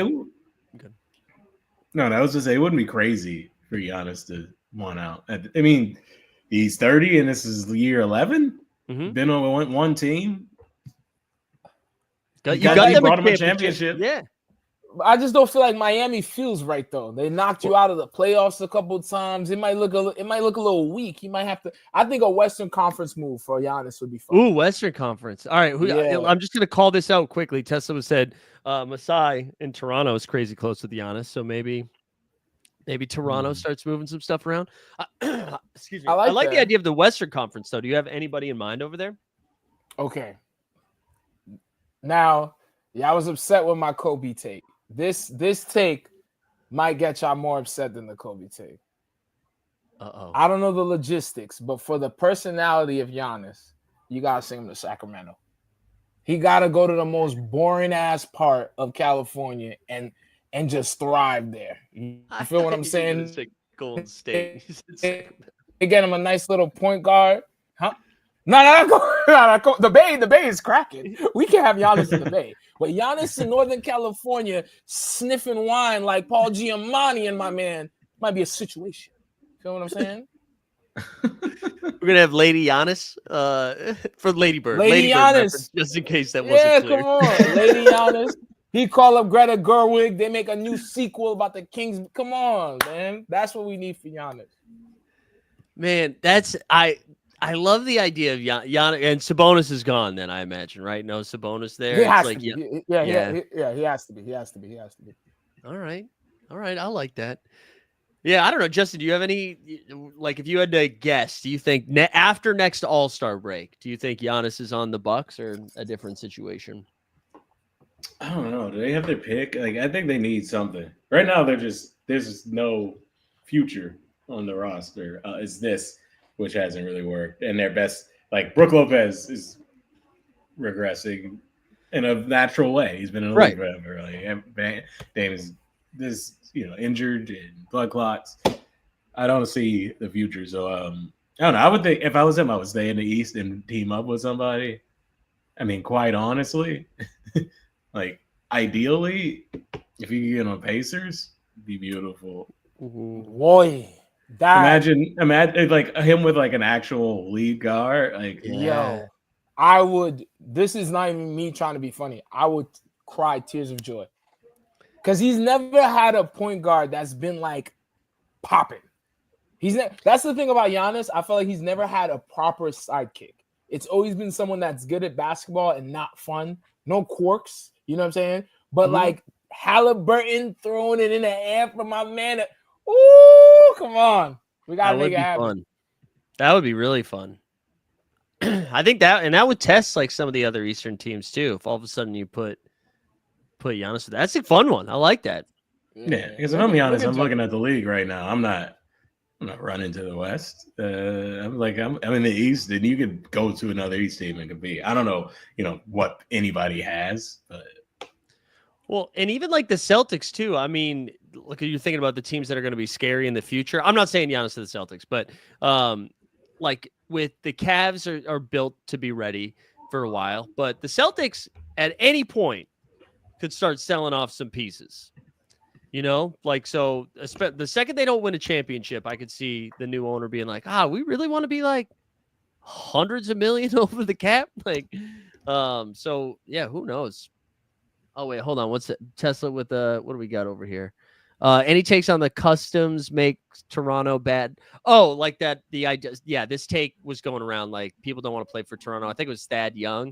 no, that was just it wouldn't be crazy for Giannis to want out. I mean, he's 30 and this is year 11. Mm-hmm. Been on one team. You brought him a championship. Yeah. I just don't feel like Miami feels right though. They knocked you out of the playoffs a couple of times. It might look a little weak. He might have to. I think a Western Conference move for Giannis would be fun. Ooh, Western Conference. All right, I'm just gonna call this out quickly. Tesla said Masai in Toronto is crazy close with Giannis, so maybe Toronto starts moving some stuff around. Excuse me. I like the idea of the Western Conference though. Do you have anybody in mind over there? Okay. Now, I was upset with my Kobe take. This take might get y'all more upset than the Kobe take. I don't know the logistics, but for the personality of Giannis, you gotta send him to Sacramento. He gotta go to the most boring ass part of California and just thrive there. You feel what I'm saying? Golden State. They get him a nice little point guard, huh? No. The Bay is cracking. We can have Giannis in the Bay. But Giannis in Northern California sniffing wine like Paul Giamatti and my man might be a situation. Feel what I'm saying? We're going to have Lady Giannis for Lady Bird. Lady Giannis. Just in case that wasn't clear. Yeah, come on. Lady Giannis. He call up Greta Gerwig. They make a new sequel about the Kings. Come on, man. That's what we need for Giannis. Man, I love the idea of Giannis, and Sabonis is gone. Then I imagine, right? No Sabonis there. He has to be. Yeah. He has to be. All right. I like that. Yeah, I don't know, Justin. Do you have any like? If you had to guess, do you think after next All-Star break, do you think Giannis is on the Bucks or a different situation? I don't know. Do they have their pick? Like, I think they need something. Right now, there's just no future on the roster. It's this. Which hasn't really worked. And their best, like Brook Lopez is regressing in a natural way. He's been in the league forever. Like, Dame is this, injured and blood clots. I don't see the future. So I don't know. I would think if I was him, I would stay in the East and team up with somebody. I mean, quite honestly, like ideally, if you could get on Pacers, it'd be beautiful. Boy. Imagine like him with like an actual lead guard. Like, I would. This is not even me trying to be funny. I would cry tears of joy because he's never had a point guard that's been like popping. That's the thing about Giannis. I feel like he's never had a proper sidekick. It's always been someone that's good at basketball and not fun. No quirks. You know what I'm saying? But like Halliburton throwing it in the air for my man. Ooh, come on. We got to make it happen. Fun. That would be really fun. I think that would test like some of the other Eastern teams too. If all of a sudden you put Giannis, that's a fun one. I like that. Yeah, because if I'm Giannis, I'm looking at the league right now. I'm not I'm not running to the West. I'm in the East, and you could go to another East team and compete. I don't know, what anybody has, but Well, and even like the Celtics too. I mean, look, you're thinking about the teams that are going to be scary in the future. I'm not saying Giannis to the Celtics, but like with the Cavs are built to be ready for a while, but the Celtics at any point could start selling off some pieces. Like, so the second they don't win a championship, I could see the new owner being like, we really want to be like hundreds of millions over the cap. Like, so yeah, who knows? Oh, wait, hold on. What's it? Tesla with what do we got over here? Any takes on the customs make Toronto bad? Oh, like that. The idea. Yeah, this take was going around. Like, people don't want to play for Toronto. I think it was Thad Young.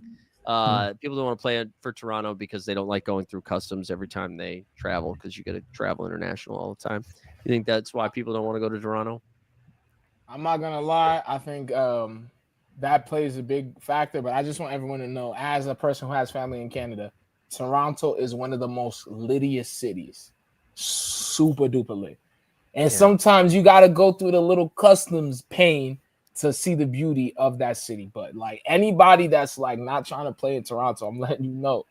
People don't want to play for Toronto because they don't like going through customs every time they travel, because you got to travel international all the time. You think that's why people don't want to go to Toronto? I'm not gonna lie. I think that plays a big factor. But I just want everyone to know, as a person who has family in Canada, Toronto is one of the most littiest cities. Super duper lit. And sometimes you got to go through the little customs pain to see the beauty of that city. But like anybody that's like not trying to play in Toronto, I'm letting you know,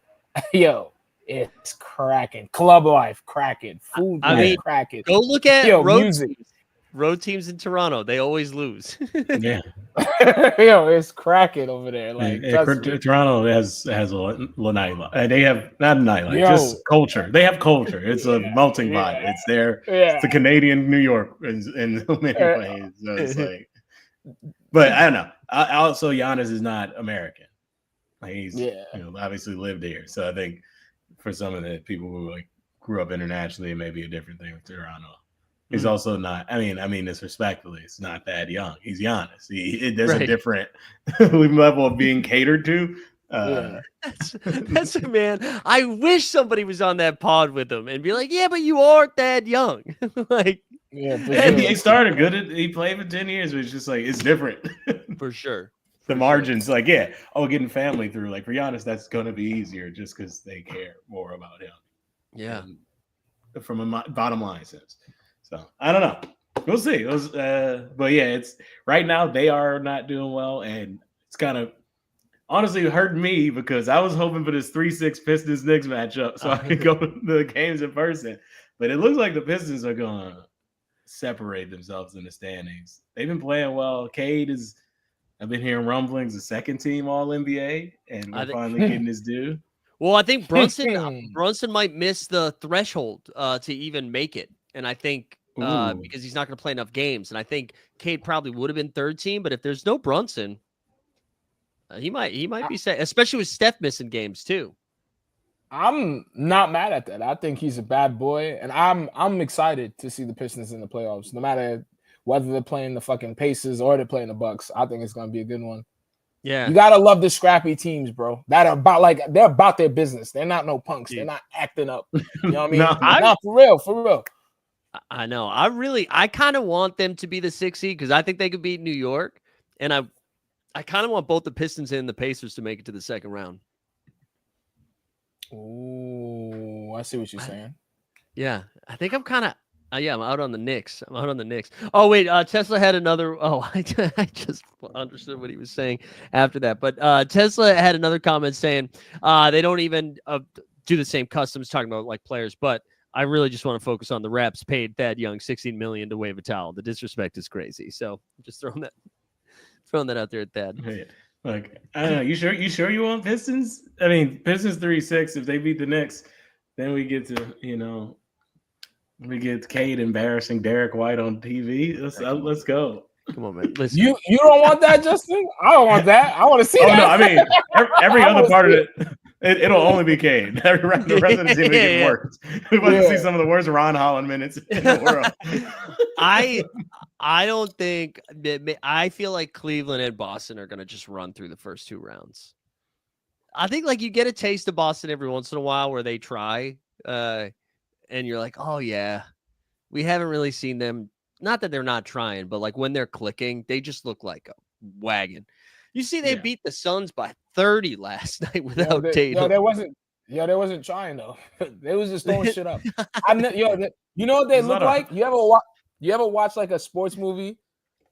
yo, it's cracking. Club life cracking. Food cracking. Go look at road teams in Toronto. They always lose. Yeah. Yo, it's cracking over there. Like Toronto has a nightlife. They have not a nightlife, just culture. They have culture. It's a melting pot. It's there. It's the Canadian New York in so many ways. So it's like, but I don't know. Also, Giannis is not American. Like he's obviously lived here. So I think for some of the people who like grew up internationally, it may be a different thing with Toronto. He's also not. I mean this respectfully. It's not that young. He's Giannis. There's a different level of being catered to. That's a man. I wish somebody was on that pod with him and be like, "Yeah, but you aren't that young." Like, and he started good. He played for 10 years. But it's just like it's different for sure. The margins, like getting family through. Like for Giannis, that's gonna be easier just because they care more about him. Yeah, from a bottom line sense. So I don't know. We'll see. But yeah, it's right now they are not doing well, and it's kind of honestly hurt me because I was hoping for this 3-6 Pistons Knicks matchup so I could go to the games in person. But it looks like the Pistons are gonna separate themselves in the standings. They've been playing well. Cade I've been hearing rumblings, the second team All NBA, and we're finally getting his due. Well, I think Brunson might miss the threshold to even make it. And I think because he's not going to play enough games. And I think Cade probably would have been third team. But if there's no Brunson, he might be set, especially with Steph missing games too. I'm not mad at that. I think he's a bad boy. And I'm excited to see the Pistons in the playoffs. No matter whether they're playing the fucking Pacers or they're playing the Bucks, I think it's going to be a good one. Yeah. You got to love the scrappy teams, bro. That are they're about their business. They're not no punks. They're not acting up. You know what I mean? No, for real. I know. I kind of want them to be the 6th seed because I think they could beat New York. And I kind of want both the Pistons and the Pacers to make it to the second round. Oh, I see what you're saying. Yeah. I think I'm kind of I'm out on the Knicks. Oh, wait. Tesla had another. Oh, I just understood what he was saying after that. But Tesla had another comment saying they don't even do the same customs, talking about like players. But I really just want to focus on the reps paid Thad Young $16 million to wave a towel. The disrespect is crazy. So just throwing that out there at Thad. Yeah. Like, I don't know. You sure you want Pistons? I mean, Pistons 3-6. If they beat the Knicks, then we get to, we get Cade embarrassing Derek White on TV. Let's go. Come on, man. Listen. You don't want that, Justin? I don't want that. I want to see that. No, I mean, every other part of it. It'll only be Cade. The rest of the team will get worse. We want to see some of the worst Ron Holland minutes in the world. I don't think I feel like Cleveland and Boston are going to just run through the first 2 rounds. I think like you get a taste of Boston every once in a while where they try, and you're like, oh yeah, we haven't really seen them. Not that they're not trying, but like when they're clicking, they just look like a wagon. You see, they beat the Suns by 30 last night without Tatum. They wasn't trying though. They was just throwing shit up. You know what they look like? You ever watch? You ever watch like a sports movie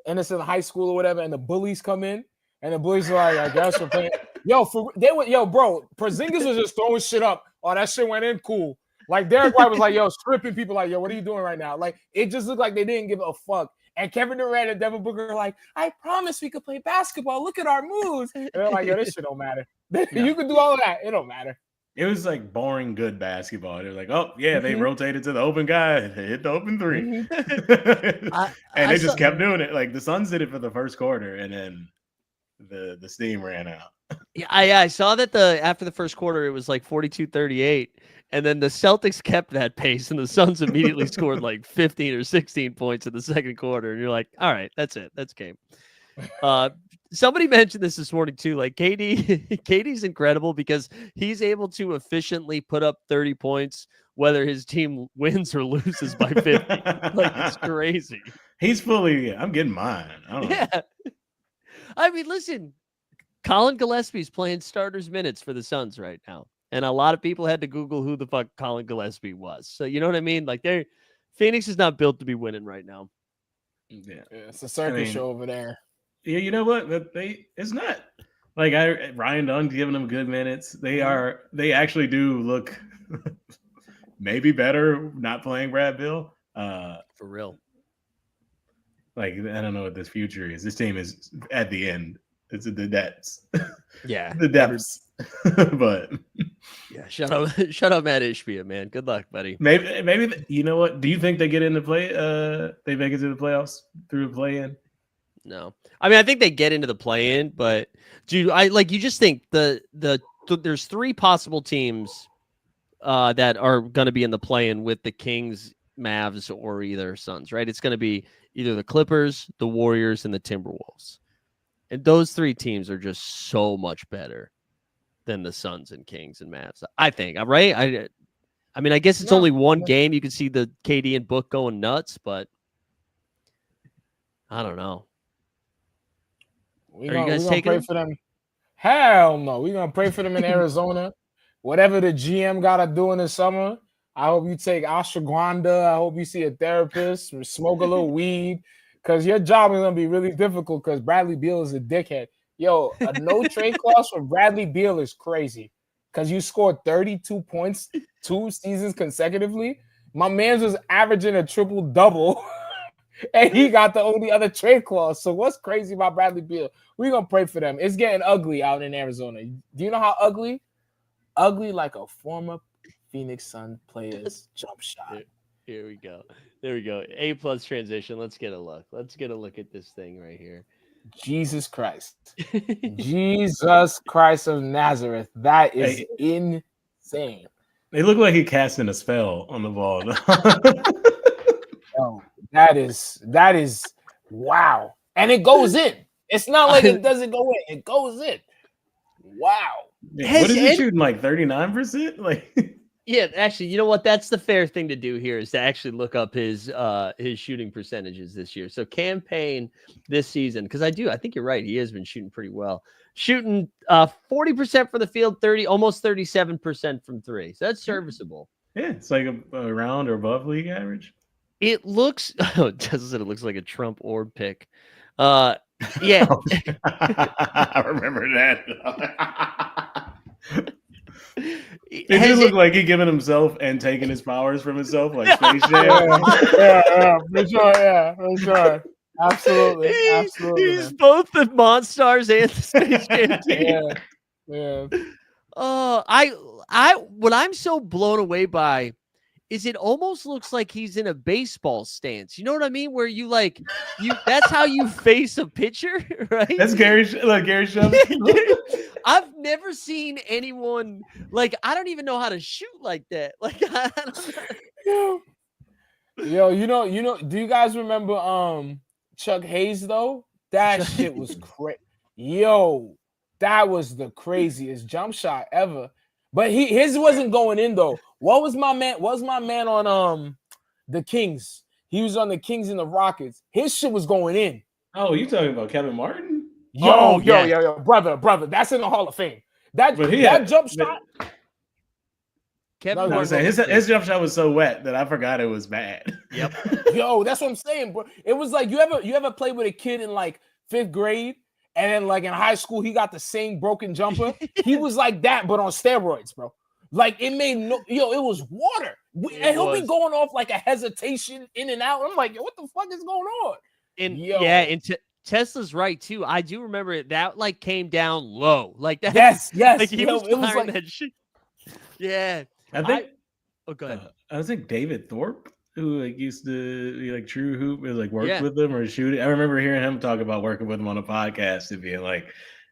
and it's in high school or whatever, and the bullies come in and the bullies are like, I guess we're playing. Bro, Porzingis was just throwing shit up. Oh, that shit went in cool. Like Derek White was like, yo, stripping people like, yo, what are you doing right now? Like it just looked like they didn't give a fuck. And Kevin Durant and Devin Booker are like, I promise we could play basketball. Look at our moves. And they're like, yo, this shit don't matter. You can do all of that. It don't matter. It was like boring good basketball. They're like, oh yeah, they rotated to the open guy, they hit the open three, and they just kept doing it. Like the Suns did it for the first quarter, and then the steam ran out. Yeah, I saw that after the first quarter it was like 42-38, and then the Celtics kept that pace, and the Suns immediately scored like 15 or 16 points in the second quarter, and you're like, all right, that's it, that's game. Somebody mentioned this morning too. Like KD's incredible because he's able to efficiently put up 30 points whether his team wins or loses by 50. Like it's crazy. He's fully. I'm getting mine. Yeah. I mean, listen, Colin Gillespie's playing starters minutes for the Suns right now, and a lot of people had to Google who the fuck Colin Gillespie was. So you know what I mean? Like Phoenix is not built to be winning right now. Yeah, it's a circus show over there. Yeah, you know what? It's not like Ryan Dunn's giving them good minutes. They actually do look maybe better not playing Brad Beal. For real. Like I don't know what this future is. This team is at the end. It's the depths. Yeah, the depths. But yeah, shut up, Matt Ishbia, man. Good luck, buddy. Maybe you know what? Do you think they get into play? They make it to the playoffs through the play-in? No, I mean I think they get into the play-in, but you just think there's three possible teams that are going to be in the play-in with the Kings, Mavs, or either Suns, right? It's going to be either the Clippers, the Warriors, and the Timberwolves, and those three teams are just so much better than the Suns and Kings and Mavs. I think, right? I mean, I guess it's only one game. You can see the KD and Book going nuts, but I don't know. We're gonna pray for them. Hell no. We're gonna pray for them in Arizona. Whatever the GM gotta do in the summer. I hope you take ashwagandha. I hope you see a therapist, smoke a little weed, because your job is gonna be really difficult because Bradley Beal is a dickhead. Yo, a no trade clause for Bradley Beal is crazy because you scored 32 points 2 seasons consecutively. My man was averaging a triple double. And he got the only other trade clause. So what's crazy about Bradley Beal? We're going to pray for them. It's getting ugly out in Arizona. Do you know how ugly? Ugly like a former Phoenix Sun player's jump shot. Here we go. There we go. A+ transition. Let's get a look. Let's get a look at this thing right here. Jesus Christ. Jesus Christ of Nazareth. That is insane. They look like he casting a spell on the ball. Oh, that is wow. And it goes in. It's not like it doesn't go in. It goes in. Wow. Yeah, what is he shooting, like 39%? Like yeah, actually, you know what? That's the fair thing to do here is to actually look up his shooting percentages this year. So campaign this season, because I think you're right. He has been shooting pretty well. Shooting 40% from the field, almost 37% from three. So that's serviceable. Yeah, it's like around or above league average. It looks just said it looks like a Trump orb pick. Yeah. I remember that. It did look like he giving himself and taking his powers from himself, like Space Jam. Yeah, for sure. Absolutely. He's both the Monstars and the Space Jam team. Yeah. What I'm so blown away by is it almost looks like he's in a baseball stance. You know what I mean? Where that's how you face a pitcher, right? That's Gary Shevsky. I've never seen anyone I don't even know how to shoot like that. Like I don't know. Yo, you know, do you guys remember Chuck Hayes though? That shit was crazy. Yo, that was the craziest jump shot ever. But his wasn't going in though. What was my man? On the Kings? He was on the Kings and the Rockets. His shit was going in. Oh, you talking about Kevin Martin? Yo, brother. That's in the Hall of Fame. That jump shot. Kevin No, I was Martin. saying his jump shot was so wet that I forgot it was bad. Yep. Yo, that's what I'm saying, bro. It was like you ever play with a kid in like 5th grade, and then like in high school he got the same broken jumper. He was like that, but on steroids, bro. Like it made it was water, and he'll be going off like a hesitation in and out. I'm like, yo, what the fuck is going on? And and Tesla's right too. I do remember that like came down low, like that. Yes. Like he was it was firing like that shit. Yeah, I think. go ahead. I think David Thorpe, who like used to be like true hoop, like worked Yeah. with him or shooting. I remember hearing him talk about working with him on a podcast and being like,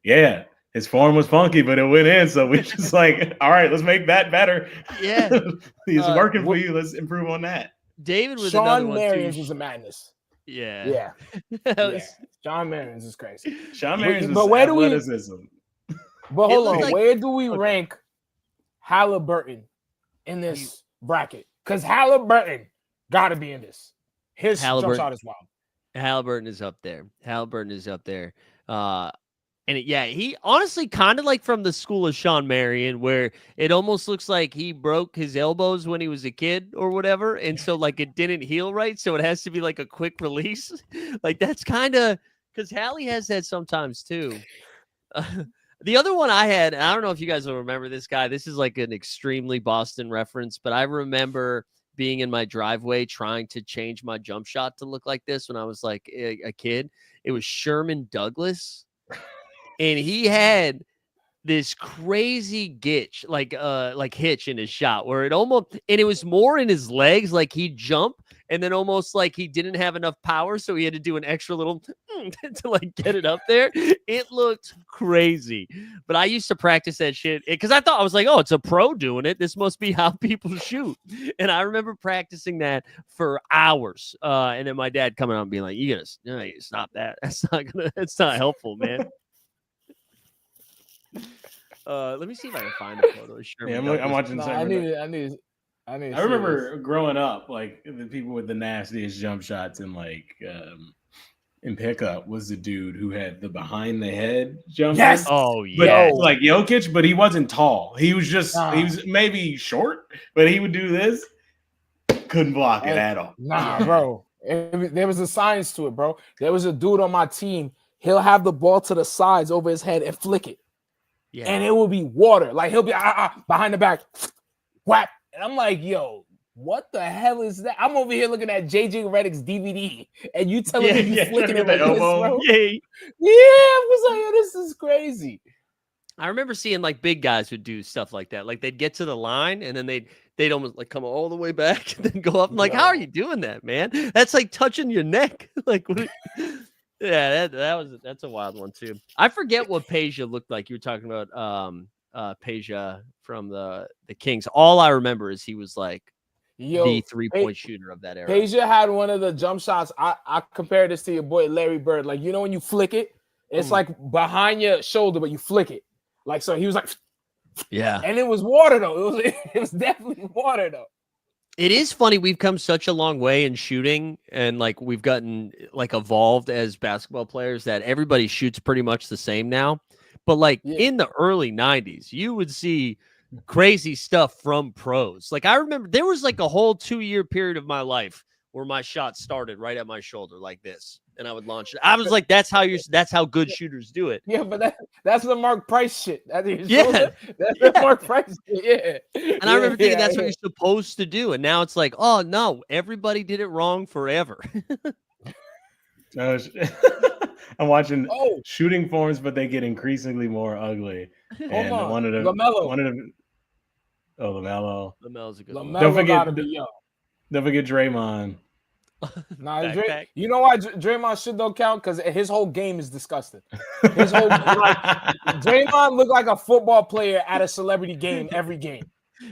"Yeah, his form was funky, but it went in." So we just like, all right, let's make that better. Yeah, he's working for you. Let's improve on that. David was another Sean one Marions too. was a madness. Yeah. Sean Marions is crazy. Sean Marions is But where do we? athleticism. But hold on, like- where do we rank Halliburton in this bracket? Because Halliburton got to be in this. His jump shot is wild. Halliburton is up there. And he honestly kind of like from the school of Sean Marion, where it almost looks like he broke his elbows when he was a kid or whatever. And so like it didn't heal right. So it has to be like a quick release. Like that's kind of because Hallie has that sometimes too. The other one I had, I don't know if you guys will remember this guy. This is like an extremely Boston reference, but I remember being in my driveway trying to change my jump shot to look like this when I was like a kid. It was Sherman Douglas. And he had this crazy hitch in his shot where it was more in his legs, like he'd jump and then almost like he didn't have enough power, so he had to do an extra little to like get it up there. It looked crazy, but I used to practice that shit because I was like, oh, it's a pro doing it. This must be how people shoot. And I remember practicing that for hours. And then my dad coming out and being like, you gotta stop that. It's not helpful, man. Let me see if I can find a photo of Sherman. Yeah, I'm watching. No, I need. I remember growing up, like the people with the nastiest jump shots in in pickup was the dude who had the behind the head jump. Yes. Oh but yeah. Like Jokic, but he wasn't tall. He was just he was maybe short, but he would do this. Couldn't block it at all. Nah, bro. There was a science to it, bro. There was a dude on my team. He'll have the ball to the sides over his head and flick it. Yeah. And it will be water. Like he'll be behind the back, whap. And I'm like, yo, what the hell is that? I'm over here looking at JJ Redick's DVD, and you telling me you flicking it like this, bro? Yeah, I was like, yo, this is crazy. I remember seeing like big guys would do stuff like that. Like they'd get to the line and then they'd almost like come all the way back and then go up. I'm like, how are you doing that, man? That's like touching your neck. Like, yeah, that's a wild one too. I forget what Peja looked like. You were talking about Peja from the Kings. All I remember is he was like the 3-point shooter of that era. Peja had one of the jump shots. I compared this to your boy Larry Bird. Like, you know when you flick it, it's like behind your shoulder, but you flick it. Like, so he was like, yeah. And it was water though. It was definitely water though. It is funny. We've come such a long way in shooting, and like we've gotten like evolved as basketball players that everybody shoots pretty much the same now. But like in the early 90s, you would see crazy stuff from pros. Like I remember there was like a whole 2-year period of my life where my shot started right at my shoulder like this, and I would launch it. I was like, that's how good shooters do it. Yeah, but that's the Mark Price shit. That's the Mark Price shit. Yeah. And I remember thinking that's what you're supposed to do. And now it's like, oh no, everybody did it wrong forever. I'm watching shooting forms, but they get increasingly more ugly. And one of them, LaMelo. LaMelo's a good one. Don't forget Draymond. Nah, you know why Draymond shit don't count? Because his whole game is disgusting. His whole Draymond looked like a football player at a celebrity game every game.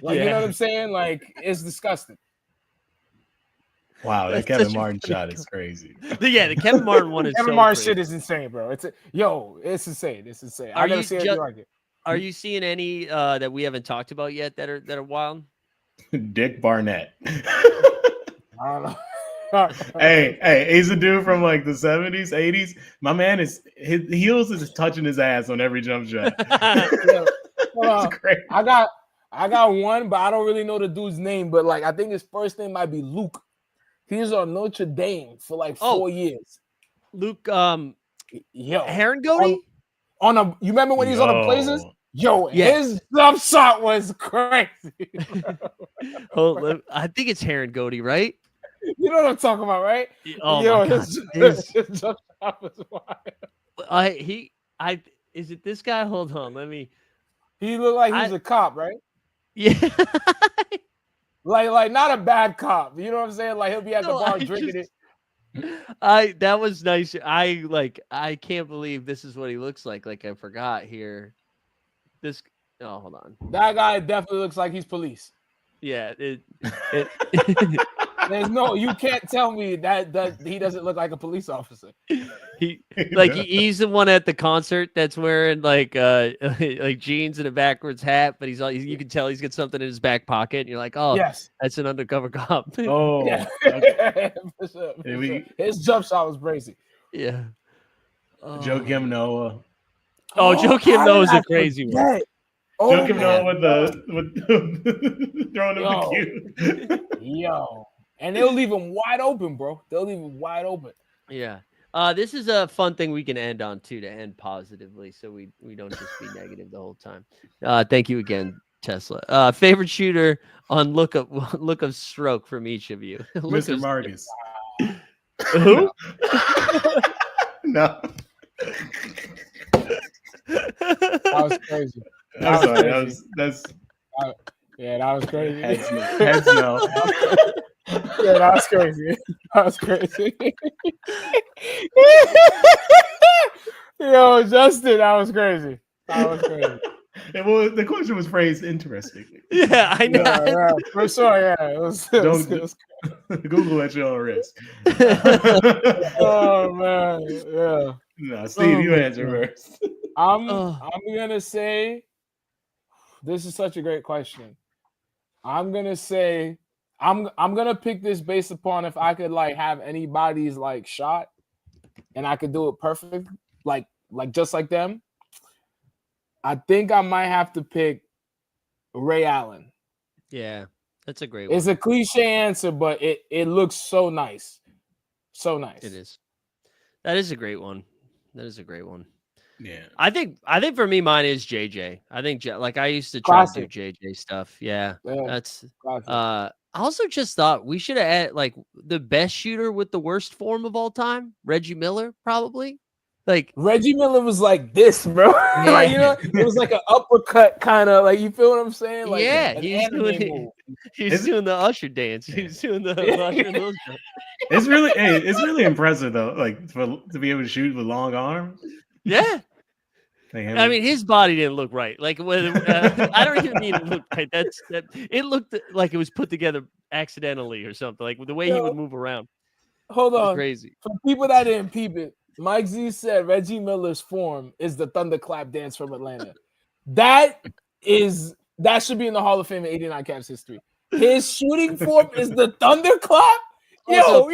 Like you know what I'm saying? Like it's disgusting. Wow, that Kevin Martin shot is crazy. The Kevin Martin one is Kevin Martin shit is insane, bro. It's insane. It's insane. I gotta see it argument. Are you seeing any that we haven't talked about yet that are wild? Dick Barnett. I don't know. hey, he's a dude from like the 70s, 80s. My man his heels is touching his ass on every jump shot. That's great. I I got one, but I don't really know the dude's name. But like, I think his first name might be Luke. He was on Notre Dame for like 4 years. Luke, Yo, Herringody? You remember when he was on the Blazers? Yo, Yes. his jump shot was crazy. I think it's Herringody, right? You know what I'm talking about, right? Oh Yo, my God. his jump shot was wild. Is it this guy? Hold on, let me. He looked like he was a cop, right? Yeah. like not a bad cop. You know what I'm saying? Like he'll be at the bar drinking it. That was nice. I can't believe this is what he looks like. Like I forgot here. Hold on. That guy definitely looks like he's police. Yeah. You can't tell me that he doesn't look like a police officer. He's the one at the concert that's wearing like jeans and a backwards hat, but you can tell he's got something in his back pocket. And you're like, oh, yes, that's an undercover cop. Oh, yeah. Okay. For sure. His jump shot was crazy. Yeah. Joakim Noah. Oh, Joakim Noah is a crazy one. Joakim Noah with throwing him the cue. Yo. And they'll leave him wide open, bro. They'll leave him wide open. Yeah. This is a fun thing we can end on too, to end positively, so we don't just be negative the whole time. Thank you again, Tesla. Favorite shooter on look of stroke from each of you. Mr. Marcus. Who? No. That was crazy. I'm sorry. That was crazy. Heads no. Yeah, that was crazy. That was crazy. Yo, Justin, that was crazy. That was crazy. The question was phrased interestingly. Yeah, I know. Yeah, for sure. Yeah, it was Google at your own risk. Oh man, yeah. No, Steve, you answer first. I'm gonna say this is such a great question. I'm gonna say I'm gonna pick this based upon if I could like have anybody's like shot and I could do it perfect, like just like them. I think I might have to pick Ray Allen. Yeah, that's a great one. It's a cliche answer, but it looks so nice. So nice. It is. That is a great one. That is a great one. Yeah. I think for me, mine is JJ. I think like I used to try to do JJ stuff. Yeah. That's I also just thought we should have had like the best shooter with the worst form of all time, Reggie Miller, probably. Like Reggie Miller was like this, bro. Yeah. Like, you know, it was like an uppercut kind of like, you feel what I'm saying? Like, yeah, he's doing the Usher dance. He's doing the Usher. It's really impressive though, like to be able to shoot with long arms. Yeah. I mean, his body didn't look right. Like, I don't even mean it looked right. It looked like it was put together accidentally or something. Like the way he would move around. Hold on, crazy. For people that didn't peep it, Mike Z said Reggie Miller's form is the thunderclap dance from Atlanta. That should be in the Hall of Fame in '89 Cavs history. His shooting form is the thunderclap. Yo.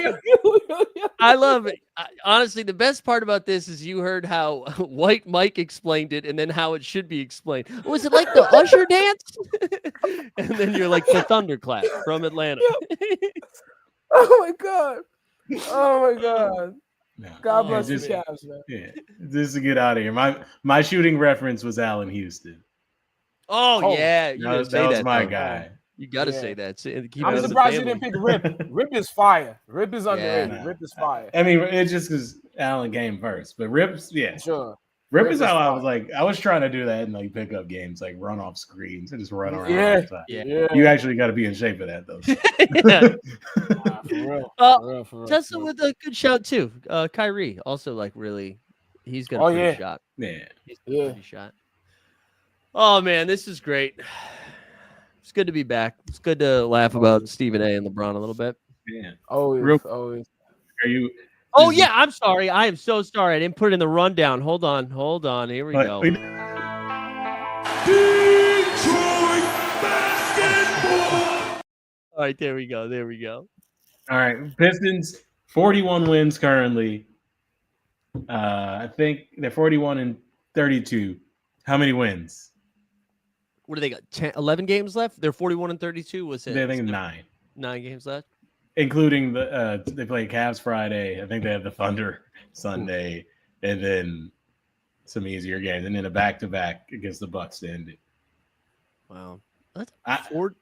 I love it. Honestly, the best part about this is you heard how White Mike explained it and then how it should be explained. Was it like the Usher dance? And then you're like the thunderclap from Atlanta. Oh my God. Oh my God. No. God bless the Cavs, man. Yeah, just to get out of here. My shooting reference was Allen Houston. Oh yeah, that was my guy. You got to say that. I'm surprised you didn't pick Rip. Rip is fire. Rip is underrated. Yeah, Rip is fire. I mean, it's just because Allen came first, but Rip's sure. Rip is how I was like. I was trying to do that in like pickup games, like run off screens and just run around. Yeah. You actually got to be in shape for that though. For real. Justin with a good shot too. Kyrie also like really, he's got a pretty shot. Yeah, he's got a pretty shot. Oh man, this is great. It's good to be back. It's good to laugh about Stephen A. and LeBron a little bit. Yeah. Always. Are you? Oh yeah, I'm sorry. I am so sorry. I didn't put it in the rundown. Hold on. Here we go. Detroit basketball. All right, there we go. All right, Pistons 41 wins currently. I think they're 41 and 32. How many wins? What do they got? 11 games left? They're 41-32. What's it? I think 9. 9 games left. Including they play Cavs Friday. I think they have the Thunder Sunday, and then some easier games, and then a back-to-back against the Bucks to end it. Wow, that's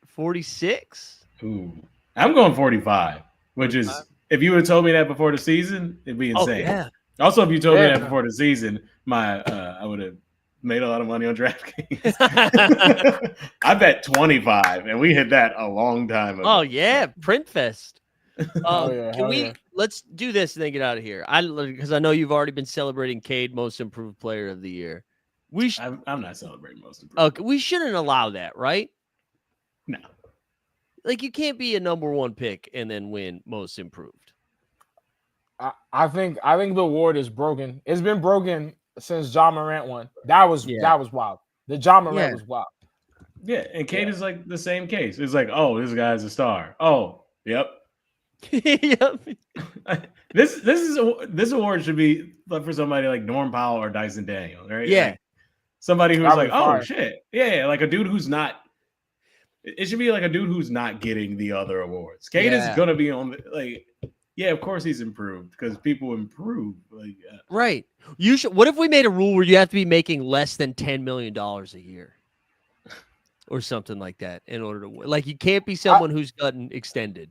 46. Ooh, I'm going 45, which 45? Is if you would have told me that before the season, it'd be insane. Oh, yeah. Also, if you told me that before the season, I would have made a lot of money on DraftKings. I bet 25, and we hit that a long time ago. Oh yeah, Print Fest. Let's do this and then get out of here. Because I know you've already been celebrating Cade Most Improved Player of the Year. I'm not celebrating Most Improved. Okay, we shouldn't allow that, right? No. Like you can't be a number 1 pick and then win Most Improved. I think the award is broken. It's been broken since John Morant won. That was wild. The John Morant was wild. Yeah, and Cade is like the same case. It's like, oh, this guy's a star. Oh, yep. Yep. This award should be for somebody like Norm Powell or Dyson Daniels, right? Yeah. Like somebody who's like, oh shit. Yeah, like a dude who's not. It should be like a dude who's not getting the other awards. Cade is gonna be on yeah, of course he's improved because people improve. Like right. You should. What if we made a rule where you have to be making less than $10 million a year? Or something like that in order to win. Like you can't be someone who's gotten extended.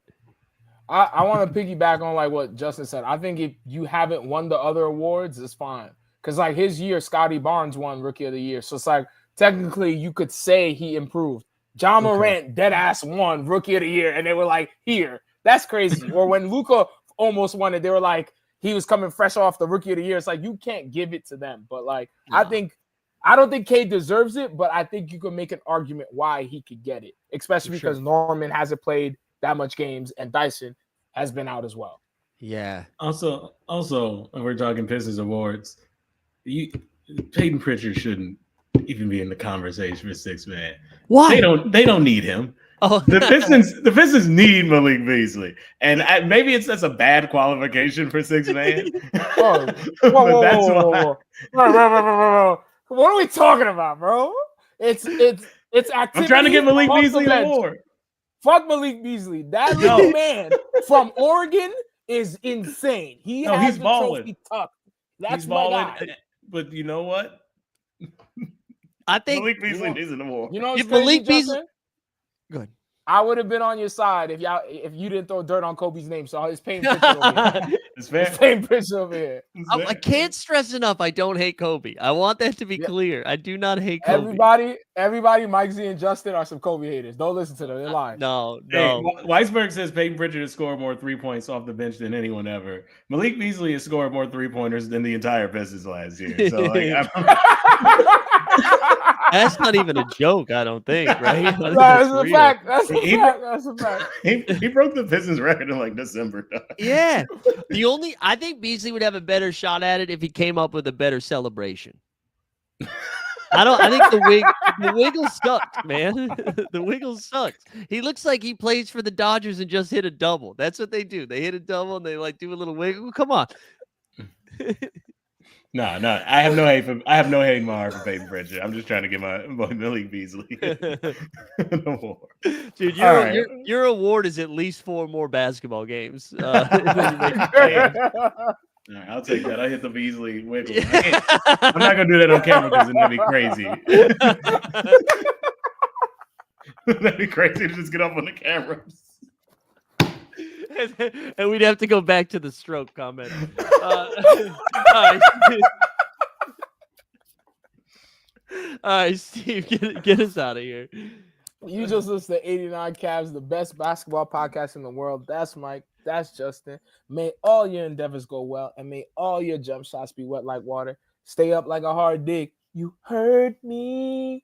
I want to piggyback on like what Justin said. I think if you haven't won the other awards, it's fine. Because like his year, Scotty Barnes won Rookie of the Year. So it's like technically you could say he improved. John Morant dead ass won Rookie of the Year, and they were like, here. That's crazy. Or when Luka almost won it, they were like, he was coming fresh off the Rookie of the Year. It's like you can't give it to them. But like I don't think Cade deserves it, but I think you can make an argument why he could get it, especially because Norman hasn't played that much games and Dyson has been out as well. Yeah. Also, when we're talking Pistons awards, Peyton Pritchard shouldn't even be in the conversation for 6th man. Why? They don't need him. Oh, the Pistons need Malik Beasley, and maybe that's a bad qualification for 6th man. Whoa. What are we talking about, bro? It's activity. I'm trying to get Malik Beasley an award. Fuck Malik Beasley. That little man from Oregon is insane. He's balling. That's my guy. But you know what? I think Malik Beasley needs an award. You know, if Malik Beasley, good. I would have been on your side if you didn't throw dirt on Kobe's name. So it's Payne Pritchard over here. It's fair. It's Payne Pritchard over here. I can't stress enough. I don't hate Kobe. I want that to be clear. I do not hate Kobe. Everybody, Mike Z and Justin are some Kobe haters. Don't listen to them. They're lying. No. Hey, Weisberg says Peyton Pritchard has scored more 3-points off the bench than anyone ever. Malik Beasley has scored more 3-pointers than the entire Pistons last year. So that's not even a joke, I don't think, right? That's a fact. That's a fact. He broke the Pistons record in like December. Yeah. I think Beasley would have a better shot at it if he came up with a better celebration. I think the wiggle sucked, man. The wiggle sucked. He looks like he plays for the Dodgers and just hit a double. That's what they do. They hit a double and they like do a little wiggle. Come on. No. I have no hate in my heart for Peyton Pritchard. I'm just trying to get my Malik Beasley an award. Dude, your award is at least 4 more basketball games. All right, I'll take that. I hit the Beasley wiggle. I'm not gonna do that on camera because it'd be crazy. That'd be crazy to just get up on the camera. And we'd have to go back to the stroke comment. All right, Steve, get us out of here. You just listened to 89 Cavs, the best basketball podcast in the world. That's Mike. That's Justin. May all your endeavors go well, and may all your jump shots be wet like water. Stay up like a hard dig. You heard me.